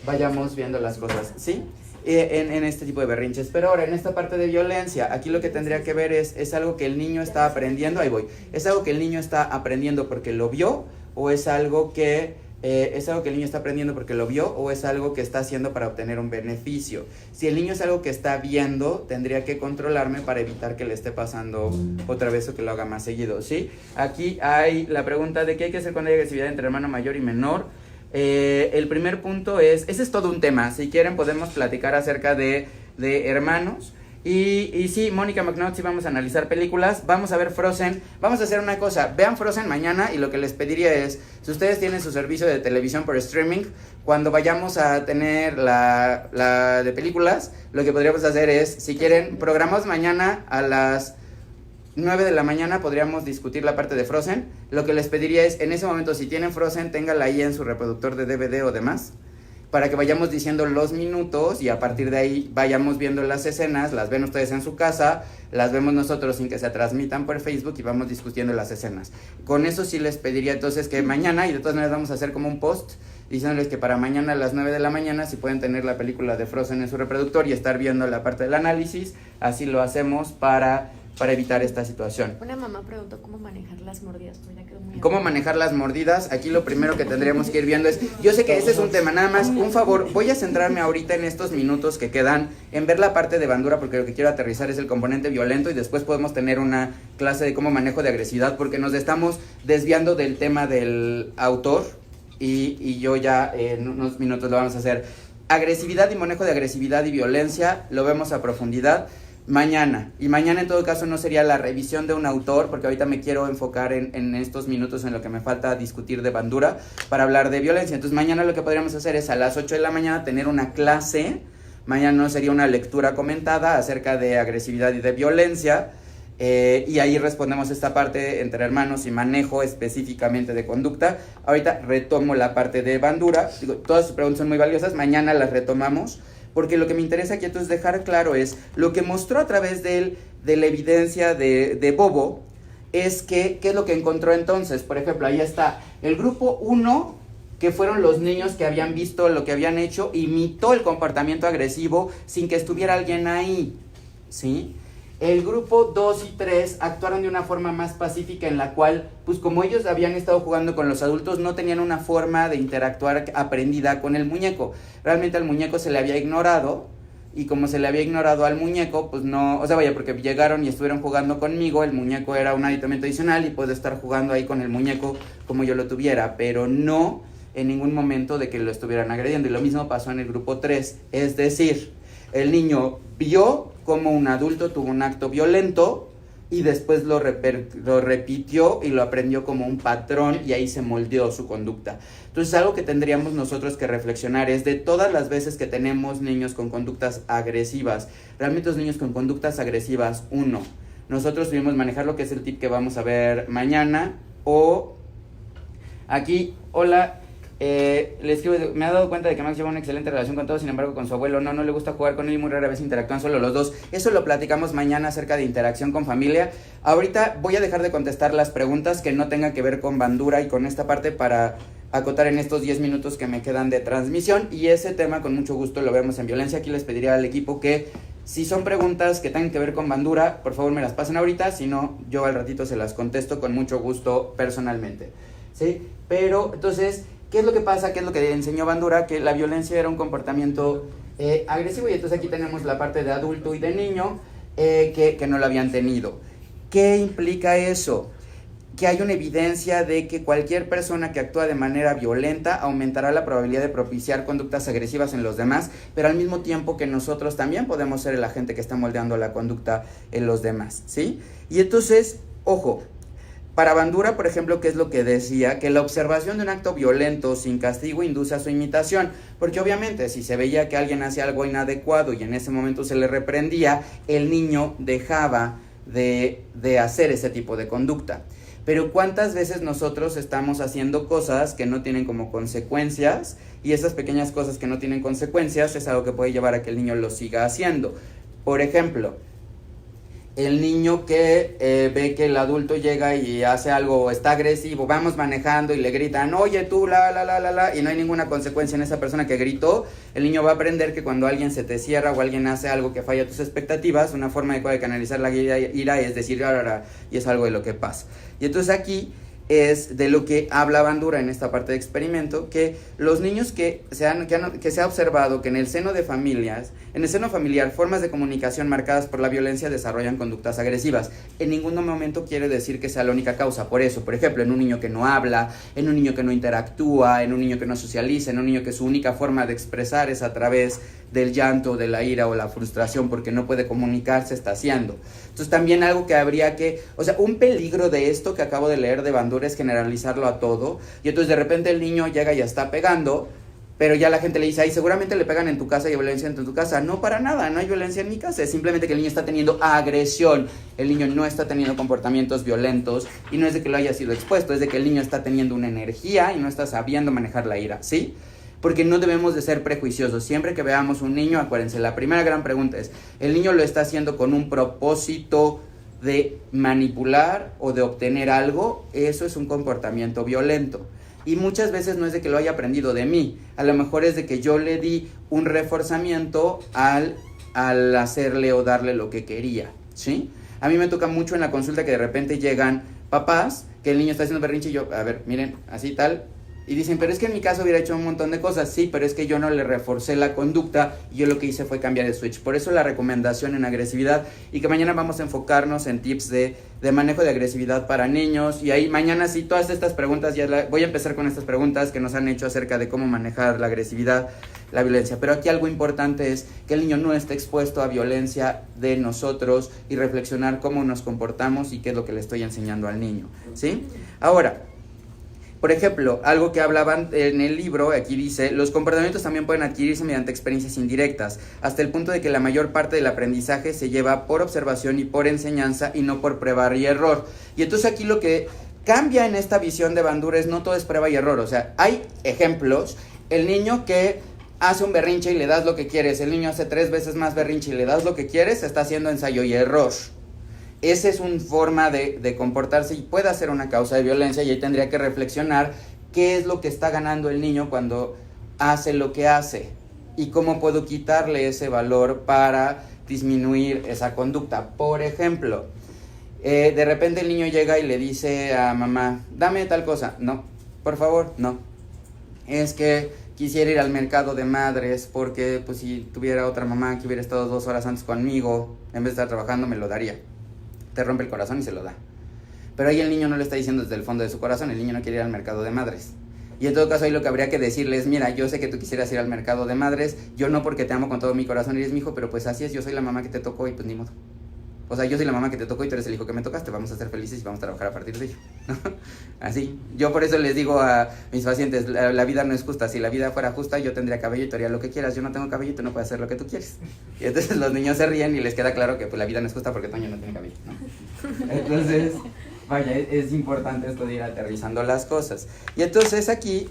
vayamos viendo las cosas, ¿sí? En este tipo de berrinches. Pero ahora, en esta parte de violencia, aquí lo que tendría que ver es algo que el niño está aprendiendo, ahí voy, ¿es algo que el niño está aprendiendo porque lo vio o es algo que ¿Es algo que el niño está aprendiendo porque lo vio o es algo que está haciendo para obtener un beneficio? Si el niño es algo que está viendo, tendría que controlarme para evitar que le esté pasando otra vez o que lo haga más seguido, ¿sí? Aquí hay la pregunta de qué hay que hacer cuando hay agresividad entre hermano mayor y menor. El primer punto ese es todo un tema. Si quieren podemos platicar acerca de hermanos. Y sí, Mónica McNaught, sí vamos a analizar películas, vamos a ver Frozen, vamos a hacer una cosa, vean Frozen mañana y lo que les pediría es, si ustedes tienen su servicio de televisión por streaming, cuando vayamos a tener la de películas, lo que podríamos hacer es, si quieren, programamos mañana a las 9 de la mañana, podríamos discutir la parte de Frozen. Lo que les pediría es, en ese momento, si tienen Frozen, téngala ahí en su reproductor de DVD o demás, para que vayamos diciendo los minutos y a partir de ahí vayamos viendo las escenas, las ven ustedes en su casa, las vemos nosotros sin que se transmitan por Facebook y vamos discutiendo las escenas. Con eso sí les pediría entonces que mañana, y de todas maneras vamos a hacer como un post, diciéndoles que para mañana a las 9 de la mañana si pueden tener la película de Frozen en su reproductor y estar viendo la parte del análisis, así lo hacemos para evitar esta situación. Una mamá preguntó cómo manejar las mordidas. ¿Cómo manejar las mordidas? Aquí lo primero que tendríamos que ir viendo es, yo sé que ese es un tema, nada más, un favor, voy a centrarme ahorita en estos minutos que quedan, en ver la parte de bandura, porque lo que quiero aterrizar es el componente violento y después podemos tener una clase de cómo manejo de agresividad, porque nos estamos desviando del tema del autor y yo ya en unos minutos lo vamos a hacer. Agresividad y manejo de agresividad y violencia, lo vemos a profundidad. Mañana, y mañana en todo caso no sería la revisión de un autor, porque ahorita me quiero enfocar en estos minutos en lo que me falta discutir de bandura para hablar de violencia. Entonces mañana lo que podríamos hacer es a las 8 de la mañana tener una clase, mañana no sería una lectura comentada acerca de agresividad y de violencia, y ahí respondemos esta parte entre hermanos y manejo específicamente de conducta. Ahorita retomo la parte de bandura, digo, todas sus preguntas son muy valiosas, mañana las retomamos, porque lo que me interesa aquí entonces dejar claro es, lo que mostró a través de la evidencia de Bobo, es que, ¿qué es lo que encontró entonces? Por ejemplo, ahí está, el grupo 1, que fueron los niños que habían visto lo que habían hecho, imitó el comportamiento agresivo sin que estuviera alguien ahí, ¿sí? El grupo 2 y 3 actuaron de una forma más pacífica en la cual, pues como ellos habían estado jugando con los adultos, no tenían una forma de interactuar aprendida con el muñeco. Realmente al muñeco se le había ignorado, y como se le había ignorado al muñeco, pues no, o sea, vaya, porque llegaron y estuvieron jugando conmigo, el muñeco era un aditamento adicional y puedo estar jugando ahí con el muñeco como yo lo tuviera, pero no en ningún momento de que lo estuvieran agrediendo. Y lo mismo pasó en el grupo 3, es decir, el niño vio como un adulto tuvo un acto violento y después lo repitió y lo aprendió como un patrón y ahí se moldeó su conducta. Entonces algo que tendríamos nosotros que reflexionar es de todas las veces que tenemos niños con conductas agresivas, realmente los niños con conductas agresivas, nosotros debemos manejar lo que es el tip que vamos a ver mañana, o aquí, hola, le escribo, me ha dado cuenta de que Max lleva una excelente relación con todos, sin embargo con su abuelo no le gusta jugar con él y muy rara vez interactúan solo los dos. Eso lo platicamos mañana acerca de interacción con familia. Ahorita voy a dejar de contestar las preguntas que no tengan que ver con bandura y con esta parte para acotar en estos 10 minutos que me quedan de transmisión, y ese tema con mucho gusto lo vemos en violencia. Aquí les pediría al equipo que si son preguntas que tengan que ver con bandura, por favor me las pasen ahorita, si no yo al ratito se las contesto con mucho gusto personalmente, ¿sí? Pero entonces, ¿qué es lo que pasa? ¿Qué es lo que enseñó Bandura? Que la violencia era un comportamiento agresivo, y entonces aquí tenemos la parte de adulto y de niño que no lo habían tenido. ¿Qué implica eso? Que hay una evidencia de que cualquier persona que actúa de manera violenta aumentará la probabilidad de propiciar conductas agresivas en los demás, pero al mismo tiempo que nosotros también podemos ser el agente que está moldeando la conducta en los demás, ¿sí? Y entonces, ojo, para Bandura, por ejemplo, ¿qué es lo que decía? Que la observación de un acto violento sin castigo induce a su imitación, porque obviamente si se veía que alguien hacía algo inadecuado y en ese momento se le reprendía, el niño dejaba de hacer ese tipo de conducta. Pero ¿cuántas veces nosotros estamos haciendo cosas que no tienen como consecuencias? Y esas pequeñas cosas que no tienen consecuencias es algo que puede llevar a que el niño lo siga haciendo. Por ejemplo, el niño que ve que el adulto llega y hace algo, está agresivo, vamos manejando y le gritan, oye tú, y no hay ninguna consecuencia en esa persona que gritó, el niño va a aprender que cuando alguien se te cierra o alguien hace algo que falla tus expectativas, una forma adecuada de canalizar la ira es decir, y es algo de lo que pasa. Y entonces aquí, es de lo que habla Bandura en esta parte de experimento, que los niños que se ha observado que en el seno familiar, formas de comunicación marcadas por la violencia desarrollan conductas agresivas. En ningún momento quiere decir que sea la única causa. Por eso, por ejemplo, en un niño que no habla, en un niño que no interactúa, en un niño que no socializa, en un niño que su única forma de expresar es a través del llanto, de la ira o la frustración porque no puede comunicarse, está haciendo. Entonces también algo que habría que, un peligro de esto que acabo de leer de Bandura es generalizarlo a todo, y entonces de repente el niño llega y está pegando, pero ya la gente le dice, ay, seguramente le pegan en tu casa y hay violencia en tu casa. No, para nada, no hay violencia en mi casa, es simplemente que el niño está teniendo agresión, el niño no está teniendo comportamientos violentos, y no es de que lo haya sido expuesto, es de que el niño está teniendo una energía y no está sabiendo manejar la ira, ¿sí? Porque no debemos de ser prejuiciosos. Siempre que veamos un niño, acuérdense, la primera gran pregunta es, ¿el niño lo está haciendo con un propósito de manipular o de obtener algo? Eso es un comportamiento violento. Y muchas veces no es de que lo haya aprendido de mí, a lo mejor es de que yo le di un reforzamiento al hacerle o darle lo que quería, ¿sí? A mí me toca mucho en la consulta que de repente llegan papás, que el niño está haciendo berrinche y yo, a ver, miren, así tal, y dicen, pero es que en mi caso hubiera hecho un montón de cosas. Sí, pero es que yo no le reforcé la conducta y yo lo que hice fue cambiar el switch. Por eso la recomendación en agresividad, y que mañana vamos a enfocarnos en tips de manejo de agresividad para niños. Y ahí mañana sí, todas estas preguntas, voy a empezar con estas preguntas que nos han hecho acerca de cómo manejar la agresividad, la violencia. Pero aquí algo importante es que el niño no esté expuesto a violencia de nosotros y reflexionar cómo nos comportamos y qué es lo que le estoy enseñando al niño, ¿sí? Ahora, por ejemplo, algo que hablaban en el libro, aquí dice, los comportamientos también pueden adquirirse mediante experiencias indirectas, hasta el punto de que la mayor parte del aprendizaje se lleva por observación y por enseñanza y no por prueba y error. Y entonces aquí lo que cambia en esta visión de Bandura es no todo es prueba y error. O sea, hay ejemplos, el niño que hace un berrinche y le das lo que quieres, el niño hace 3 veces más berrinche y le das lo que quieres, está haciendo ensayo y error. Esa es una forma de comportarse y puede ser una causa de violencia, y ahí tendría que reflexionar qué es lo que está ganando el niño cuando hace lo que hace y cómo puedo quitarle ese valor para disminuir esa conducta. Por ejemplo, de repente el niño llega y le dice a mamá, dame tal cosa. No, por favor, no. Es que quisiera ir al mercado de madres porque pues si tuviera otra mamá que hubiera estado 2 horas antes conmigo, en vez de estar trabajando me lo daría. Te rompe el corazón y se lo da. Pero ahí el niño no lo está diciendo desde el fondo de su corazón, el niño no quiere ir al mercado de madres. Y en todo caso ahí lo que habría que decirle es, mira, yo sé que tú quisieras ir al mercado de madres, yo no porque te amo con todo mi corazón, eres mi hijo, pero pues así es, yo soy la mamá que te tocó y pues ni modo. O sea, yo soy la mamá que te tocó y tú eres el hijo que me tocaste, vamos a ser felices y vamos a trabajar a partir de ello, ¿no? Así, yo por eso les digo a mis pacientes, la vida no es justa, si la vida fuera justa yo tendría cabello y te haría lo que quieras, yo no tengo cabello y tú no puedes hacer lo que tú quieres. Y entonces los niños se ríen y les queda claro que pues la vida no es justa porque Toño no tiene cabello, ¿no? Entonces, vaya, es importante esto de ir aterrizando las cosas. Y entonces aquí,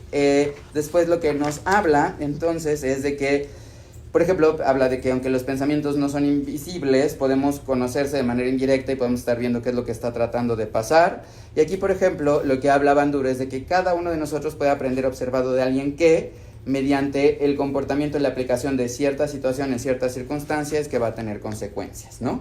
después lo que nos habla, entonces, es de que, por ejemplo, habla de que aunque los pensamientos no son invisibles, podemos conocerse de manera indirecta y podemos estar viendo qué es lo que está tratando de pasar. Y aquí, por ejemplo, lo que habla Bandura es de que cada uno de nosotros puede aprender observado de alguien que, mediante el comportamiento y la aplicación de cierta situación en ciertas circunstancias, que va a tener consecuencias, ¿no?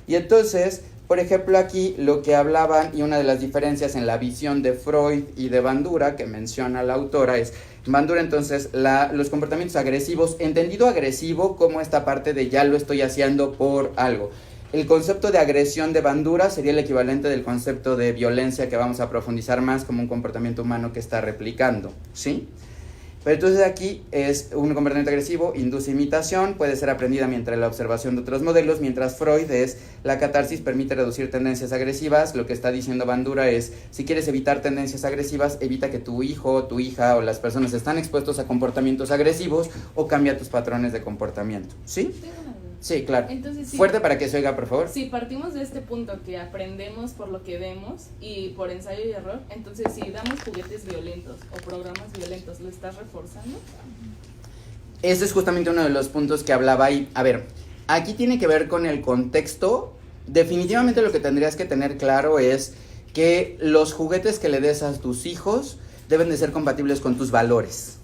Y entonces, por ejemplo, aquí lo que hablaban, y una de las diferencias en la visión de Freud y de Bandura, que menciona la autora, es Bandura entonces los comportamientos agresivos, entendido agresivo como esta parte de ya lo estoy haciendo por algo. El concepto de agresión de Bandura sería el equivalente del concepto de violencia que vamos a profundizar más como un comportamiento humano que está replicando, ¿sí? Pero entonces aquí es un comportamiento agresivo, induce imitación, puede ser aprendida mientras la observación de otros modelos, mientras Freud es la catarsis permite reducir tendencias agresivas. Lo que está diciendo Bandura es, si quieres evitar tendencias agresivas, evita que tu hijo, tu hija o las personas están expuestos a comportamientos agresivos o cambia tus patrones de comportamiento, ¿sí? Sí, claro. Entonces, sí, fuerte para que se oiga, por favor. Si partimos de este punto que aprendemos por lo que vemos y por ensayo y error, entonces si damos juguetes violentos o programas violentos, ¿lo estás reforzando? Ese es justamente uno de los puntos que hablaba ahí. A ver, aquí tiene que ver con el contexto. Definitivamente lo que tendrías que tener claro es que los juguetes que le des a tus hijos deben de ser compatibles con tus valores.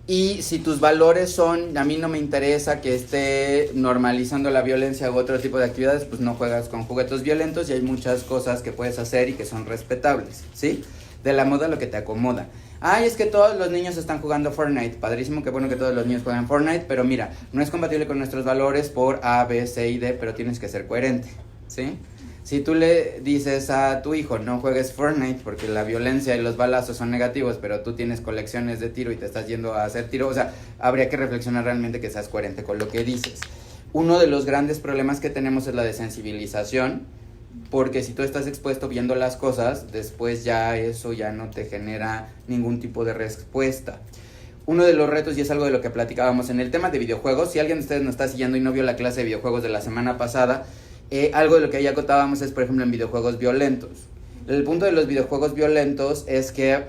Y si tus valores son, a mí no me interesa que esté normalizando la violencia u otro tipo de actividades, pues no juegas con juguetes violentos y hay muchas cosas que puedes hacer y que son respetables, ¿sí? De la moda lo que te acomoda. Ay, es que todos los niños están jugando Fortnite. Padrísimo, qué bueno que todos los niños juegan Fortnite, pero mira, no es compatible con nuestros valores por A, B, C y D, pero tienes que ser coherente, ¿sí? Si tú le dices a tu hijo, no juegues Fortnite porque la violencia y los balazos son negativos, pero tú tienes colecciones de tiro y te estás yendo a hacer tiro, o sea, habría que reflexionar realmente que seas coherente con lo que dices. Uno de los grandes problemas que tenemos es la desensibilización, porque si tú estás expuesto viendo las cosas, después ya eso ya no te genera ningún tipo de respuesta. Uno de los retos, y es algo de lo que platicábamos en el tema de videojuegos, si alguien de ustedes nos está siguiendo y no vio la clase de videojuegos de la semana pasada, algo de lo que ahí acotábamos es, por ejemplo, en videojuegos violentos. El punto de los videojuegos violentos es que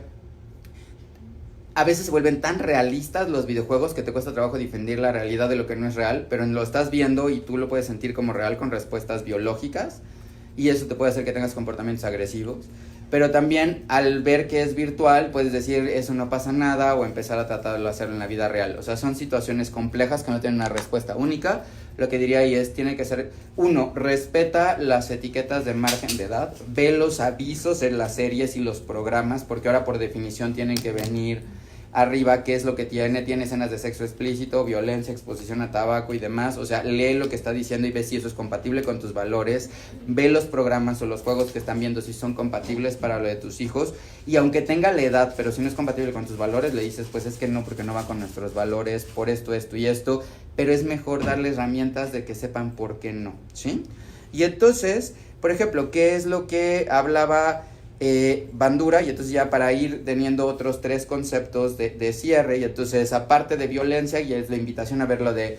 a veces se vuelven tan realistas los videojuegos que te cuesta trabajo defender la realidad de lo que no es real, pero lo estás viendo y tú lo puedes sentir como real con respuestas biológicas, y eso te puede hacer que tengas comportamientos agresivos. Pero también al ver que es virtual puedes decir eso no pasa nada o empezar a tratar de hacerlo en la vida real. O sea, son situaciones complejas que no tienen una respuesta única. Lo que diría ahí es, tiene que ser, 1, respeta las etiquetas de margen de edad, ve los avisos en las series y los programas, porque ahora por definición tienen que venir arriba qué es lo que tiene escenas de sexo explícito, violencia, exposición a tabaco y demás. O sea, lee lo que está diciendo y ve si eso es compatible con tus valores, ve los programas o los juegos que están viendo si son compatibles para lo de tus hijos, y aunque tenga la edad, pero si no es compatible con tus valores, le dices pues es que no, porque no va con nuestros valores, por esto, esto y esto, pero es mejor darles herramientas de que sepan por qué no, ¿sí? Y entonces, por ejemplo, ¿qué es lo que hablaba Bandura? Y entonces ya para ir teniendo otros 3 conceptos de cierre, y entonces aparte de violencia, y es la invitación a ver lo de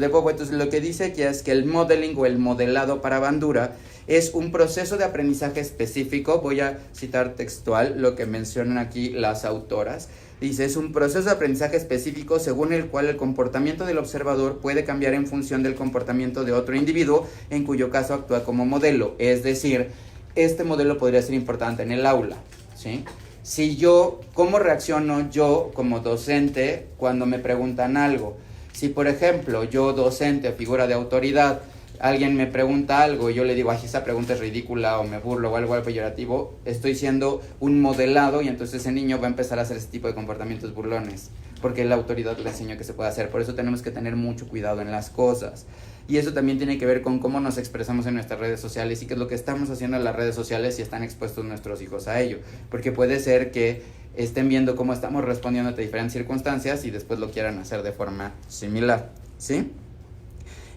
Bobo, entonces lo que dice aquí es que el modeling o el modelado para Bandura es un proceso de aprendizaje específico. Voy a citar textual lo que mencionan aquí las autoras. Dice, es un proceso de aprendizaje específico según el cual el comportamiento del observador puede cambiar en función del comportamiento de otro individuo, en cuyo caso actúa como modelo. Es decir, este modelo podría ser importante en el aula, ¿sí? Si yo, ¿cómo reacciono yo como docente cuando me preguntan algo? Si, por ejemplo, yo docente o figura de autoridad, alguien me pregunta algo y yo le digo, ay, esa pregunta es ridícula o me burlo o algo peyorativo, estoy siendo un modelado y entonces ese niño va a empezar a hacer ese tipo de comportamientos burlones, porque la autoridad le enseñó que se puede hacer. Por eso tenemos que tener mucho cuidado en las cosas. Y eso también tiene que ver con cómo nos expresamos en nuestras redes sociales y qué es lo que estamos haciendo en las redes sociales si están expuestos nuestros hijos a ello. Porque puede ser que estén viendo cómo estamos respondiendo a diferentes circunstancias y después lo quieran hacer de forma similar, ¿sí?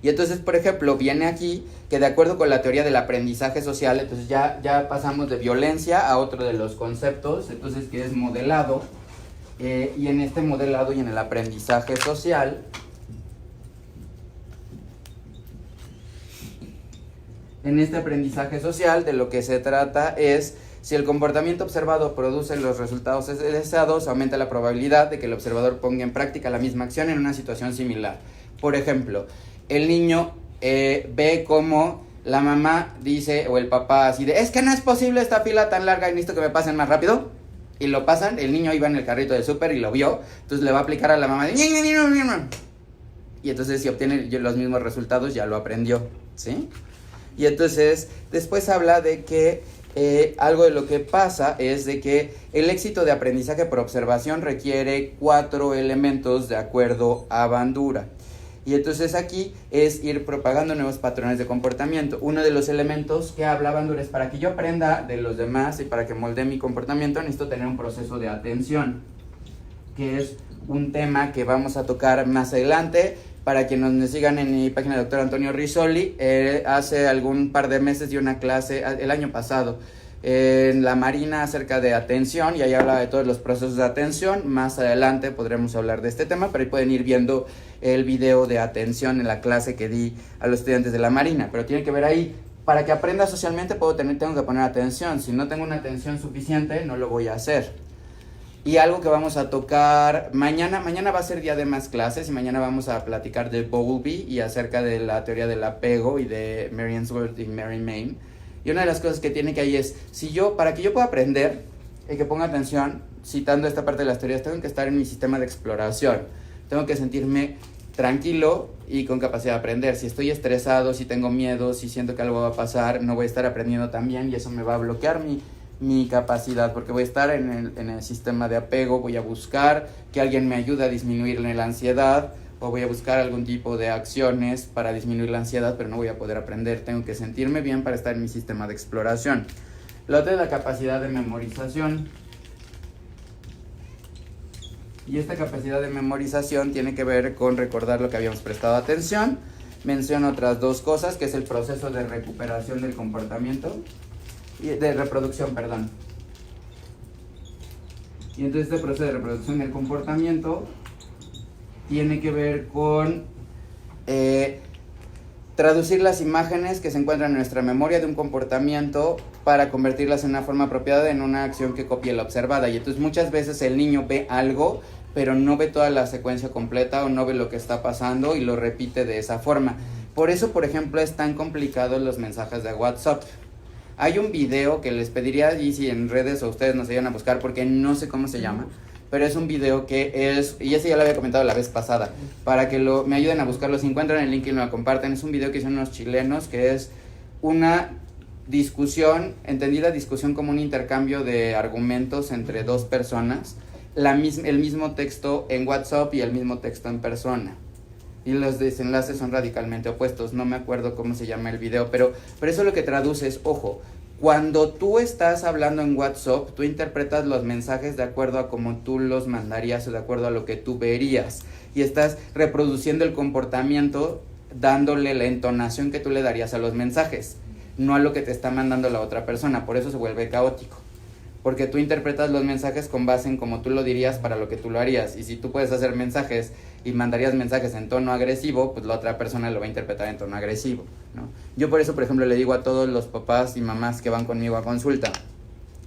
Y entonces, por ejemplo, viene aquí que de acuerdo con la teoría del aprendizaje social, entonces ya pasamos de violencia a otro de los conceptos, entonces que es modelado, y en este modelado y en el aprendizaje social, de lo que se trata es, si el comportamiento observado produce los resultados deseados, aumenta la probabilidad de que el observador ponga en práctica la misma acción en una situación similar. Por ejemplo, el niño ve cómo la mamá dice, o el papá así de, es que no es posible esta fila tan larga y necesito que me pasen más rápido. Y lo pasan, el niño iba en el carrito del súper y lo vio, entonces le va a aplicar a la mamá de, y entonces si obtiene los mismos resultados ya lo aprendió, ¿sí? Y entonces después habla de que algo de lo que pasa es de que el éxito de aprendizaje por observación requiere 4 elementos de acuerdo a Bandura. Y entonces aquí es ir propagando nuevos patrones de comportamiento. Uno de los elementos que habla Bandura es, para que yo aprenda de los demás y para que moldee mi comportamiento, necesito tener un proceso de atención, que es un tema que vamos a tocar más adelante. Para quienes nos sigan en mi página de Dr. Antonio Rizzoli, hace algún par de meses dio una clase, el año pasado, en la Marina acerca de atención, y ahí habla de todos los procesos de atención. Más adelante podremos hablar de este tema, pero ahí pueden ir viendo el video de atención en la clase que di a los estudiantes de la Marina. Pero tienen que ver ahí, para que aprenda socialmente tengo que poner atención. Si no tengo una atención suficiente, no lo voy a hacer. Y algo que vamos a tocar mañana va a ser día de más clases, y mañana vamos a platicar de Bowlby y acerca de la teoría del apego y de Mary Ainsworth y Mary Main. Y una de las cosas que tiene que ahí es, para que yo pueda aprender, y que ponga atención, citando esta parte de las teorías, tengo que estar en mi sistema de exploración, tengo que sentirme tranquilo y con capacidad de aprender. Si estoy estresado, si tengo miedo, si siento que algo va a pasar, no voy a estar aprendiendo tan bien y eso me va a bloquear mi capacidad, porque voy a estar en el sistema de apego, voy a buscar que alguien me ayude a disminuir la ansiedad, o voy a buscar algún tipo de acciones para disminuir la ansiedad, pero no voy a poder aprender. Tengo que sentirme bien para estar en mi sistema de exploración. La otra es la capacidad de memorización. Y esta capacidad de memorización tiene que ver con recordar lo que habíamos prestado atención. Menciono otras dos cosas, que es el proceso de recuperación del comportamiento, de reproducción, perdón. Y entonces este proceso de reproducción del comportamiento tiene que ver con traducir las imágenes que se encuentran en nuestra memoria de un comportamiento para convertirlas en una forma apropiada en una acción que copie la observada. Y entonces muchas veces el niño ve algo, pero no ve toda la secuencia completa o no ve lo que está pasando y lo repite de esa forma. Por eso, por ejemplo, es tan complicado los mensajes de WhatsApp. Hay un video que les pediría, y si en redes o ustedes nos ayudan a buscar, porque no sé cómo se llama, pero es un video que es, y ese ya lo había comentado la vez pasada, para que me ayuden a buscarlo, si encuentran el link y lo comparten. Es un video que hicieron unos chilenos, que es una discusión, entendida discusión como un intercambio de argumentos entre dos personas, el mismo texto en WhatsApp y el mismo texto en persona. Y los desenlaces son radicalmente opuestos. No me acuerdo cómo se llama el video, pero eso lo que traduce es, ojo, cuando tú estás hablando en WhatsApp, tú interpretas los mensajes de acuerdo a cómo tú los mandarías o de acuerdo a lo que tú verías. Y estás reproduciendo el comportamiento dándole la entonación que tú le darías a los mensajes, no a lo que te está mandando la otra persona. Por eso se vuelve caótico. Porque tú interpretas los mensajes con base en cómo tú lo dirías para lo que tú lo harías. Y si tú puedes hacer mensajes y mandarías mensajes en tono agresivo, pues la otra persona lo va a interpretar en tono agresivo, ¿no? Yo por eso, por ejemplo, le digo a todos los papás y mamás que van conmigo a consulta,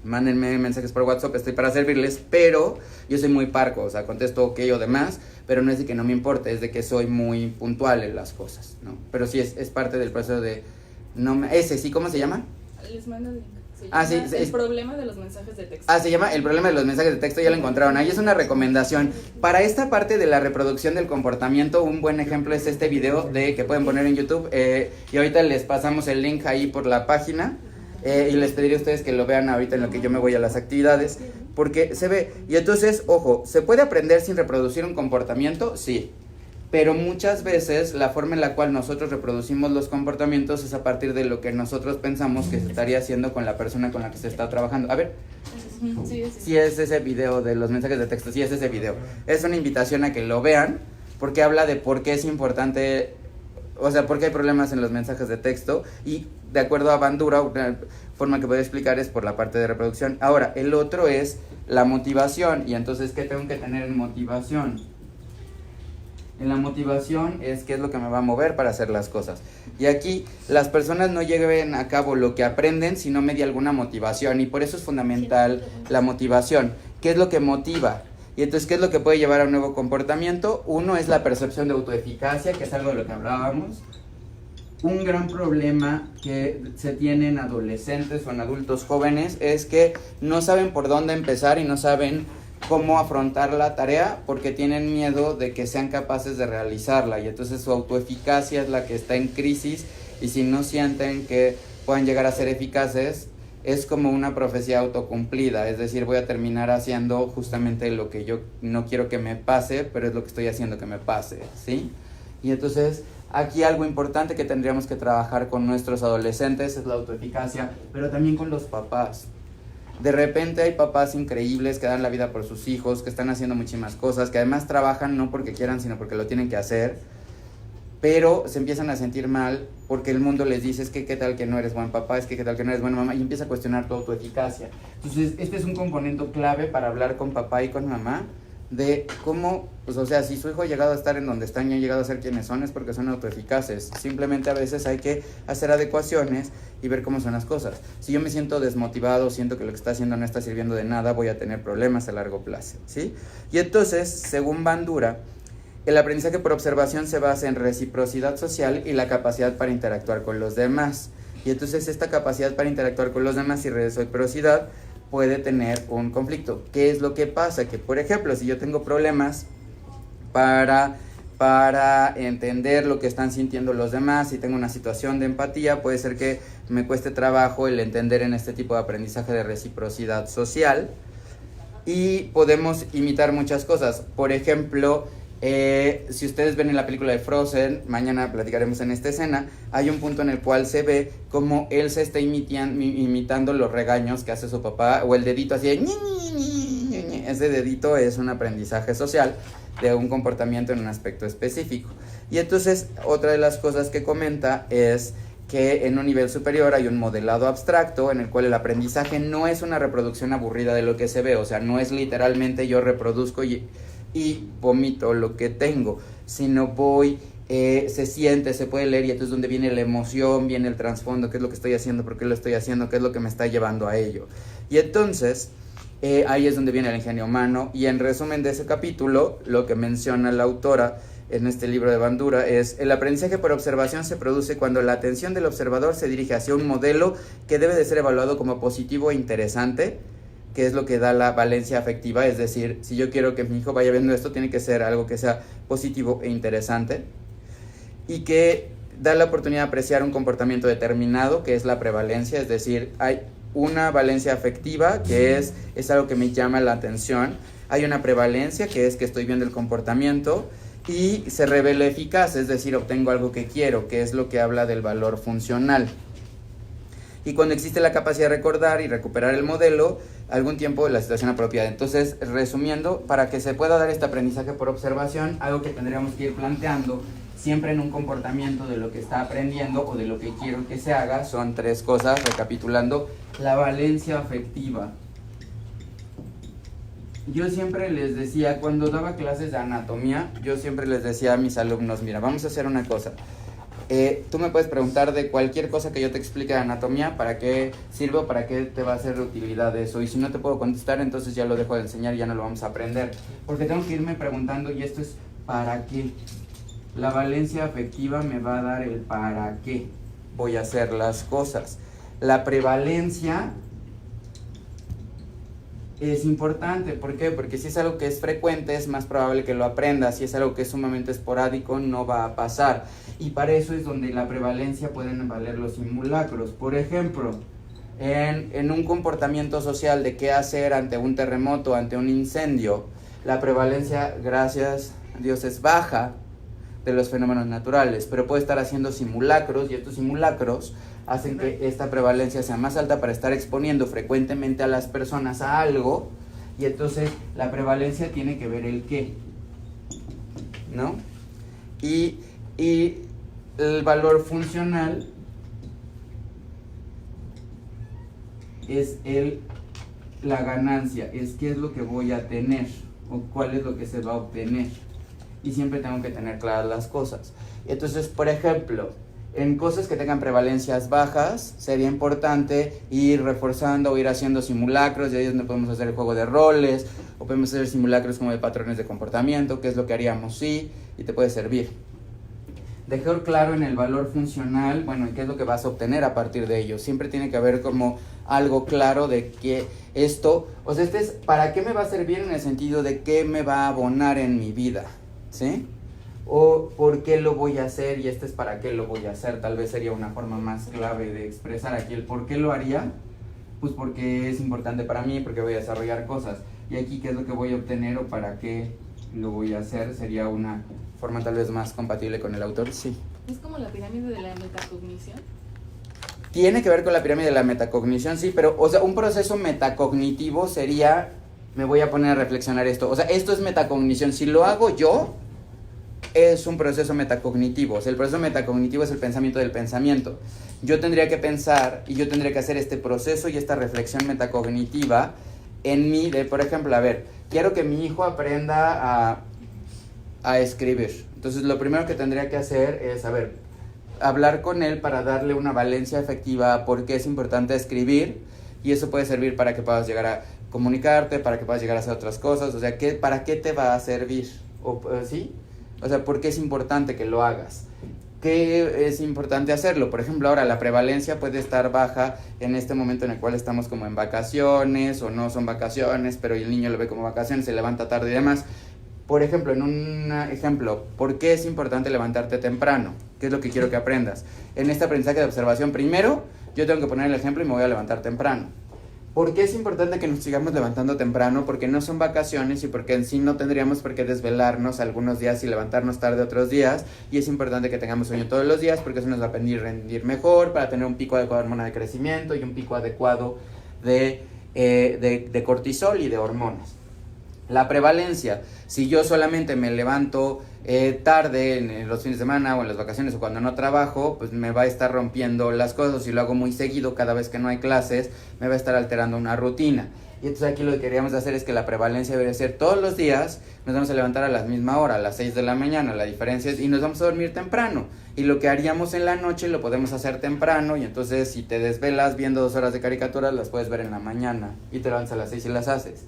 mándenme mensajes por WhatsApp, estoy para servirles, pero yo soy muy parco, o sea, contesto ok o demás, pero no es de que no me importe, es de que soy muy puntual en las cosas, ¿no? Pero sí es parte del proceso de... ¿sí cómo se llama? Les mando el link. Sí, el problema de los mensajes de texto. Se llama el problema de los mensajes de texto, ya lo encontraron. Ahí es una recomendación. Para esta parte de la reproducción del comportamiento, un buen ejemplo es este video que pueden poner en YouTube. Y ahorita les pasamos el link ahí por la página. Y les pediré a ustedes que lo vean ahorita en lo que yo me voy a las actividades. Porque se ve. Y entonces, ojo, ¿se puede aprender sin reproducir un comportamiento? Sí. Pero muchas veces la forma en la cual nosotros reproducimos los comportamientos es a partir de lo que nosotros pensamos que se estaría haciendo con la persona con la que se está trabajando. A ver, sí es ese video de los mensajes de texto, sí es ese video. Es una invitación a que lo vean, porque habla de por qué es importante, o sea, por qué hay problemas en los mensajes de texto, y de acuerdo a Bandura, una forma que puedo explicar es por la parte de reproducción. Ahora, el otro es la motivación, y entonces, ¿qué tengo que tener en motivación? En la motivación es qué es lo que me va a mover para hacer las cosas. Y aquí las personas no lleven a cabo lo que aprenden si no media alguna motivación. Y por eso es fundamental la motivación. ¿Qué es lo que motiva? Y entonces, ¿qué es lo que puede llevar a un nuevo comportamiento? Uno es la percepción de autoeficacia, que es algo de lo que hablábamos. Un gran problema que se tiene en adolescentes o en adultos jóvenes es que no saben por dónde empezar y no saben cómo afrontar la tarea porque tienen miedo de que sean capaces de realizarla, y entonces su autoeficacia es la que está en crisis, y si no sienten que puedan llegar a ser eficaces, es como una profecía autocumplida, es decir, voy a terminar haciendo justamente lo que yo no quiero que me pase, pero es lo que estoy haciendo que me pase, ¿sí? Y entonces aquí algo importante que tendríamos que trabajar con nuestros adolescentes es la autoeficacia, pero también con los papás. De repente hay papás increíbles que dan la vida por sus hijos, que están haciendo muchísimas cosas, que además trabajan no porque quieran, sino porque lo tienen que hacer, pero se empiezan a sentir mal porque el mundo les dice, es que qué tal que no eres buen papá, es que qué tal que no eres buena mamá, y empieza a cuestionar tu autoeficacia. Entonces, este es un componente clave para hablar con papá y con mamá, de cómo, pues, o sea, si su hijo ha llegado a estar en donde están y han llegado a ser quienes son, es porque son autoeficaces. Simplemente a veces hay que hacer adecuaciones y ver cómo son las cosas. Si yo me siento desmotivado, siento que lo que está haciendo no está sirviendo de nada, voy a tener problemas a largo plazo, ¿sí? Y entonces, según Bandura, el aprendizaje por observación se basa en reciprocidad social y la capacidad para interactuar con los demás. Y entonces esta capacidad para interactuar con los demás y reciprocidad puede tener un conflicto. ¿Qué es lo que pasa? Que, por ejemplo, si yo tengo problemas para entender lo que están sintiendo los demás, si tengo una situación de empatía, puede ser que me cueste trabajo el entender en este tipo de aprendizaje de reciprocidad social, y podemos imitar muchas cosas. Por ejemplo, si ustedes ven en la película de Frozen, mañana platicaremos en esta escena, hay un punto en el cual se ve como Elsa está imitando los regaños que hace su papá, o el dedito así de ñi, ñi, ñi, ñi, ñi. Ese dedito es un aprendizaje social de un comportamiento en un aspecto específico. Y entonces otra de las cosas que comenta es que en un nivel superior hay un modelado abstracto en el cual el aprendizaje no es una reproducción aburrida de lo que se ve, o sea, no es literalmente yo reproduzco y vomito lo que tengo, sino voy, se siente, se puede leer, y entonces donde viene la emoción, viene el trasfondo, qué es lo que estoy haciendo, por qué lo estoy haciendo, qué es lo que me está llevando a ello. Y entonces ahí es donde viene el ingenio humano. Y en resumen de ese capítulo, lo que menciona la autora en este libro de Bandura es: el aprendizaje por observación se produce cuando la atención del observador se dirige hacia un modelo que debe de ser evaluado como positivo e interesante, que es lo que da la valencia afectiva. Es decir, si yo quiero que mi hijo vaya viendo esto, tiene que ser algo que sea positivo e interesante, y que da la oportunidad de apreciar un comportamiento determinado, que es la prevalencia. Es decir, hay una valencia afectiva, que es algo que me llama la atención. Hay una prevalencia, que es que estoy viendo el comportamiento, y se revela eficaz, es decir, obtengo algo que quiero, que es lo que habla del valor funcional. Y cuando existe la capacidad de recordar y recuperar el modelo, algún tiempo de la situación apropiada. Entonces, resumiendo, para que se pueda dar este aprendizaje por observación, algo que tendríamos que ir planteando siempre en un comportamiento de lo que está aprendiendo o de lo que quiero que se haga, son 3 cosas, recapitulando: la valencia afectiva. Yo siempre les decía, cuando daba clases de anatomía, yo siempre les decía a mis alumnos: mira, vamos a hacer una cosa. Tú me puedes preguntar de cualquier cosa que yo te explique de anatomía, para qué sirve o para qué te va a ser de utilidad eso. Y si no te puedo contestar, entonces ya lo dejo de enseñar y ya no lo vamos a aprender. Porque tengo que irme preguntando, y esto es ¿para qué? La valencia afectiva me va a dar el para qué voy a hacer las cosas. La prevalencia es importante. ¿Por qué? Porque si es algo que es frecuente, es más probable que lo aprendas. Si es algo que es sumamente esporádico, no va a pasar. Y para eso es donde la prevalencia pueden valer los simulacros. Por ejemplo, en un comportamiento social de qué hacer ante un terremoto, ante un incendio, la prevalencia, gracias a Dios, es baja de los fenómenos naturales, pero puede estar haciendo simulacros, y estos simulacros hacen que esta prevalencia sea más alta para estar exponiendo frecuentemente a las personas a algo, y entonces la prevalencia tiene que ver el qué, ¿no? Y el valor funcional es la ganancia, es qué es lo que voy a tener o cuál es lo que se va a obtener, y siempre tengo que tener claras las cosas. Entonces, por ejemplo, en cosas que tengan prevalencias bajas, sería importante ir reforzando o ir haciendo simulacros, y ahí es donde podemos hacer el juego de roles, o podemos hacer simulacros como de patrones de comportamiento, que es lo que haríamos, sí, y te puede servir. Dejar claro en el valor funcional, bueno, y qué es lo que vas a obtener a partir de ello. Siempre tiene que haber como algo claro de que esto, o sea, este es para qué me va a servir en el sentido de qué me va a abonar en mi vida, ¿sí? O por qué lo voy a hacer, y este es para qué lo voy a hacer. Tal vez sería una forma más clave de expresar aquí el por qué lo haría. Pues porque es importante para mí, porque voy a desarrollar cosas. Y aquí qué es lo que voy a obtener o para qué lo voy a hacer, sería una forma tal vez más compatible con el autor. Sí. ¿Es como la pirámide de la metacognición? Tiene que ver con la pirámide de la metacognición, sí, pero, o sea, un proceso metacognitivo sería, me voy a poner a reflexionar esto. O sea, esto es metacognición. Si lo hago yo, es un proceso metacognitivo. O sea, el proceso metacognitivo es el pensamiento del pensamiento. Yo tendría que pensar y yo tendría que hacer este proceso y esta reflexión metacognitiva en mí, de, por ejemplo, a ver, quiero que mi hijo aprenda a escribir. Entonces, lo primero que tendría que hacer es, a ver, hablar con él para darle una valencia efectiva por qué es importante escribir, y eso puede servir para que puedas llegar a comunicarte, para que puedas llegar a hacer otras cosas. O sea, ¿para qué te va a servir? ¿Sí? O sea, ¿por qué es importante que lo hagas? ¿qué es importante hacerlo? Por ejemplo, ahora la prevalencia puede estar baja en este momento en el cual estamos como en vacaciones o no son vacaciones, pero el niño lo ve como vacaciones, se levanta tarde y demás. Por ejemplo, en un ejemplo, ¿por qué es importante levantarte temprano? ¿Qué es lo que quiero que aprendas? En este aprendizaje de observación, primero, yo tengo que poner el ejemplo y me voy a levantar temprano. ¿Por qué es importante que nos sigamos levantando temprano? Porque no son vacaciones y porque en sí no tendríamos por qué desvelarnos algunos días y levantarnos tarde otros días. Y es importante que tengamos sueño todos los días porque eso nos va a permitir rendir mejor, para tener un pico adecuado de hormona de crecimiento y un pico adecuado de cortisol y de hormonas. La prevalencia, si yo solamente me levanto tarde en los fines de semana o en las vacaciones o cuando no trabajo, pues me va a estar rompiendo las cosas. Si lo hago muy seguido, cada vez que no hay clases, me va a estar alterando una rutina. Y entonces aquí lo que queríamos hacer es que la prevalencia debería ser todos los días, nos vamos a levantar a la misma hora, a las 6 de la mañana, la diferencia es, y nos vamos a dormir temprano. Y lo que haríamos en la noche lo podemos hacer temprano, y entonces si te desvelas viendo 2 horas de caricaturas, las puedes ver en la mañana, y te levantas a las 6 y las haces.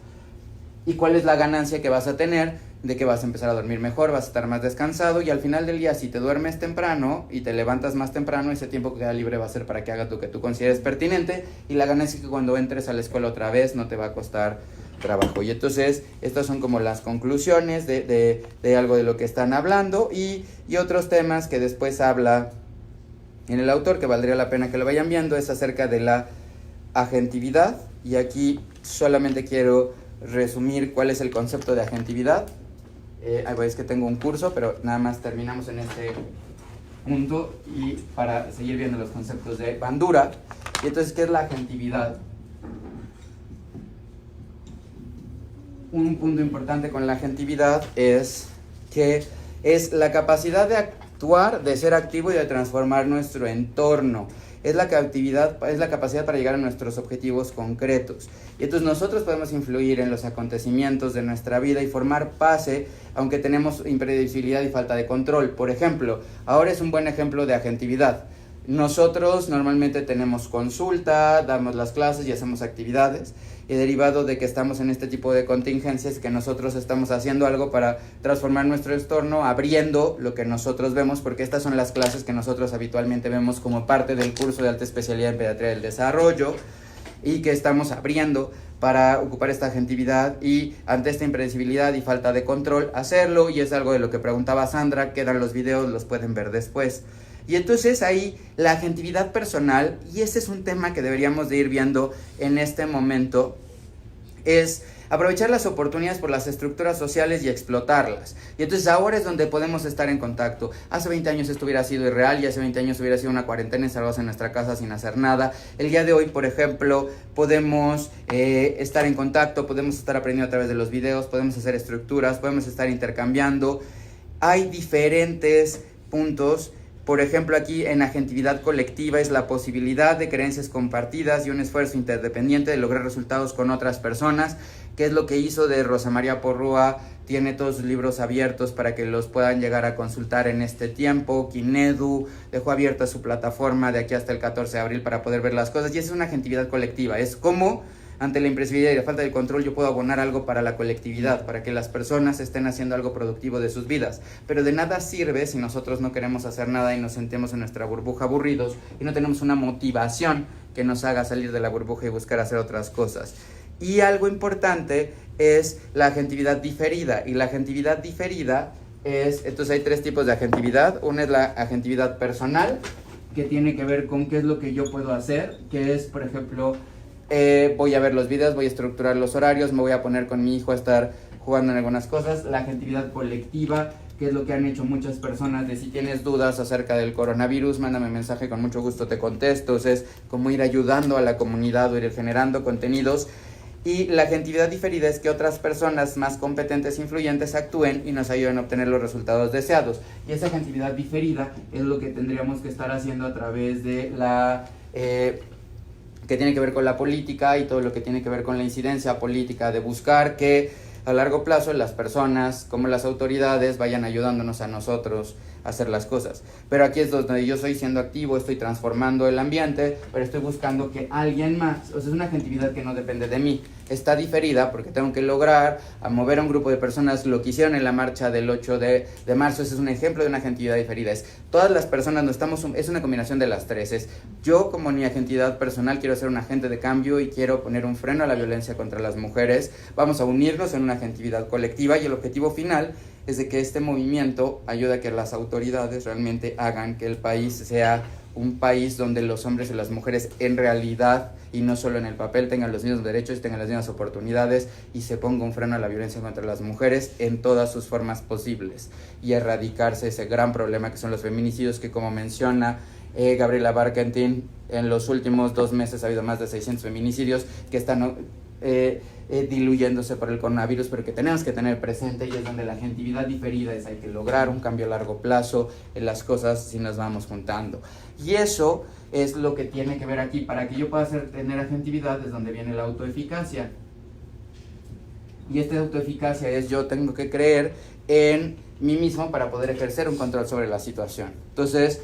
¿Y cuál es la ganancia que vas a tener? De que vas a empezar a dormir mejor, vas a estar más descansado y al final del día si te duermes temprano y te levantas más temprano, ese tiempo que queda libre va a ser para que hagas lo que tú consideres pertinente y la ganancia es que cuando entres a la escuela otra vez no te va a costar trabajo. Y entonces estas son como las conclusiones de algo de lo que están hablando y otros temas que después habla en el autor que valdría la pena que lo vayan viendo es acerca de la agentividad y aquí solamente quiero resumir cuál es el concepto de agentividad. Es que tengo un curso, pero nada más terminamos en este punto y para seguir viendo los conceptos de Bandura. Y entonces, ¿qué es la agentividad? Un punto importante con la agentividad es que es la capacidad de actuar, de ser activo y de transformar nuestro entorno. Es la capacidad para llegar a nuestros objetivos concretos. Y entonces nosotros podemos influir en los acontecimientos de nuestra vida y formar pase, aunque tenemos imprevisibilidad y falta de control. Por ejemplo, ahora es un buen ejemplo de agentividad. Nosotros normalmente tenemos consulta, damos las clases y hacemos actividades. Y derivado de que estamos en este tipo de contingencias, que nosotros estamos haciendo algo para transformar nuestro entorno, abriendo lo que nosotros vemos, porque estas son las clases que nosotros habitualmente vemos como parte del curso de alta especialidad en pediatría del desarrollo, y que estamos abriendo para ocupar esta agentividad y ante esta impredecibilidad y falta de control hacerlo, y es algo de lo que preguntaba Sandra, quedan los videos, los pueden ver después. Y entonces ahí la agentividad personal, y ese es un tema que deberíamos de ir viendo en este momento, es aprovechar las oportunidades por las estructuras sociales y explotarlas. Y entonces ahora es donde podemos estar en contacto. Hace 20 años esto hubiera sido irreal y hace 20 años hubiera sido una cuarentena encerrados en nuestra casa sin hacer nada. El día de hoy, por ejemplo, podemos estar en contacto, podemos estar aprendiendo a través de los videos, podemos hacer estructuras, podemos estar intercambiando. Hay diferentes puntos. Por ejemplo, aquí en agentividad colectiva es la posibilidad de creencias compartidas y un esfuerzo interdependiente de lograr resultados con otras personas, que es lo que hizo de Rosa María Porrúa. Tiene todos sus libros abiertos para que los puedan llegar a consultar en este tiempo. Kinedu dejó abierta su plataforma de aquí hasta el 14 de abril para poder ver las cosas, y esa es una agentividad colectiva. Es como ante la imprevisibilidad y la falta de control yo puedo abonar algo para la colectividad, para que las personas estén haciendo algo productivo de sus vidas. Pero de nada sirve si nosotros no queremos hacer nada y nos sentemos en nuestra burbuja aburridos y no tenemos una motivación que nos haga salir de la burbuja y buscar hacer otras cosas. Y algo importante es la agentividad diferida, y la agentividad diferida es, entonces hay 3 tipos de agentividad. Una es la agentividad personal, que tiene que ver con qué es lo que yo puedo hacer, que es, por ejemplo, voy a ver los videos, voy a estructurar los horarios, me voy a poner con mi hijo a estar jugando en algunas cosas. La agentividad colectiva, que es lo que han hecho muchas personas, de si tienes dudas acerca del coronavirus, mándame mensaje, con mucho gusto te contesto. Es como ir ayudando a la comunidad o ir generando contenidos. Y la agentividad diferida es que otras personas más competentes e influyentes actúen y nos ayuden a obtener los resultados deseados. Y esa agentividad diferida es lo que tendríamos que estar haciendo a través de la que tiene que ver con la política y todo lo que tiene que ver con la incidencia política, de buscar que a largo plazo las personas como las autoridades vayan ayudándonos a nosotros hacer las cosas. Pero aquí es donde yo estoy siendo activo, estoy transformando el ambiente, pero estoy buscando que alguien más, o sea, es una agentividad que no depende de mí, está diferida porque tengo que lograr a mover a un grupo de personas, lo que hicieron en la marcha del 8 de marzo, ese es un ejemplo de una agentividad diferida, es todas las personas, no estamos, es una combinación de las tres, es yo como mi agentividad personal quiero ser un agente de cambio y quiero poner un freno a la violencia contra las mujeres, vamos a unirnos en una agentividad colectiva y el objetivo final es de que este movimiento ayude a que las autoridades realmente hagan que el país sea un país donde los hombres y las mujeres en realidad y no solo en el papel tengan los mismos derechos, tengan las mismas oportunidades y se ponga un freno a la violencia contra las mujeres en todas sus formas posibles y erradicarse ese gran problema que son los feminicidios que, como menciona Gabriela Barkentin, en los últimos 2 meses ha habido más de 600 feminicidios que están diluyéndose por el coronavirus, pero que tenemos que tener presente, y es donde la agentividad diferida es hay que lograr un cambio a largo plazo en las cosas si nos vamos juntando. Y eso es lo que tiene que ver aquí. Para que yo pueda tener agentividad es donde viene la autoeficacia. Y esta autoeficacia es yo tengo que creer en mí mismo para poder ejercer un control sobre la situación. Entonces,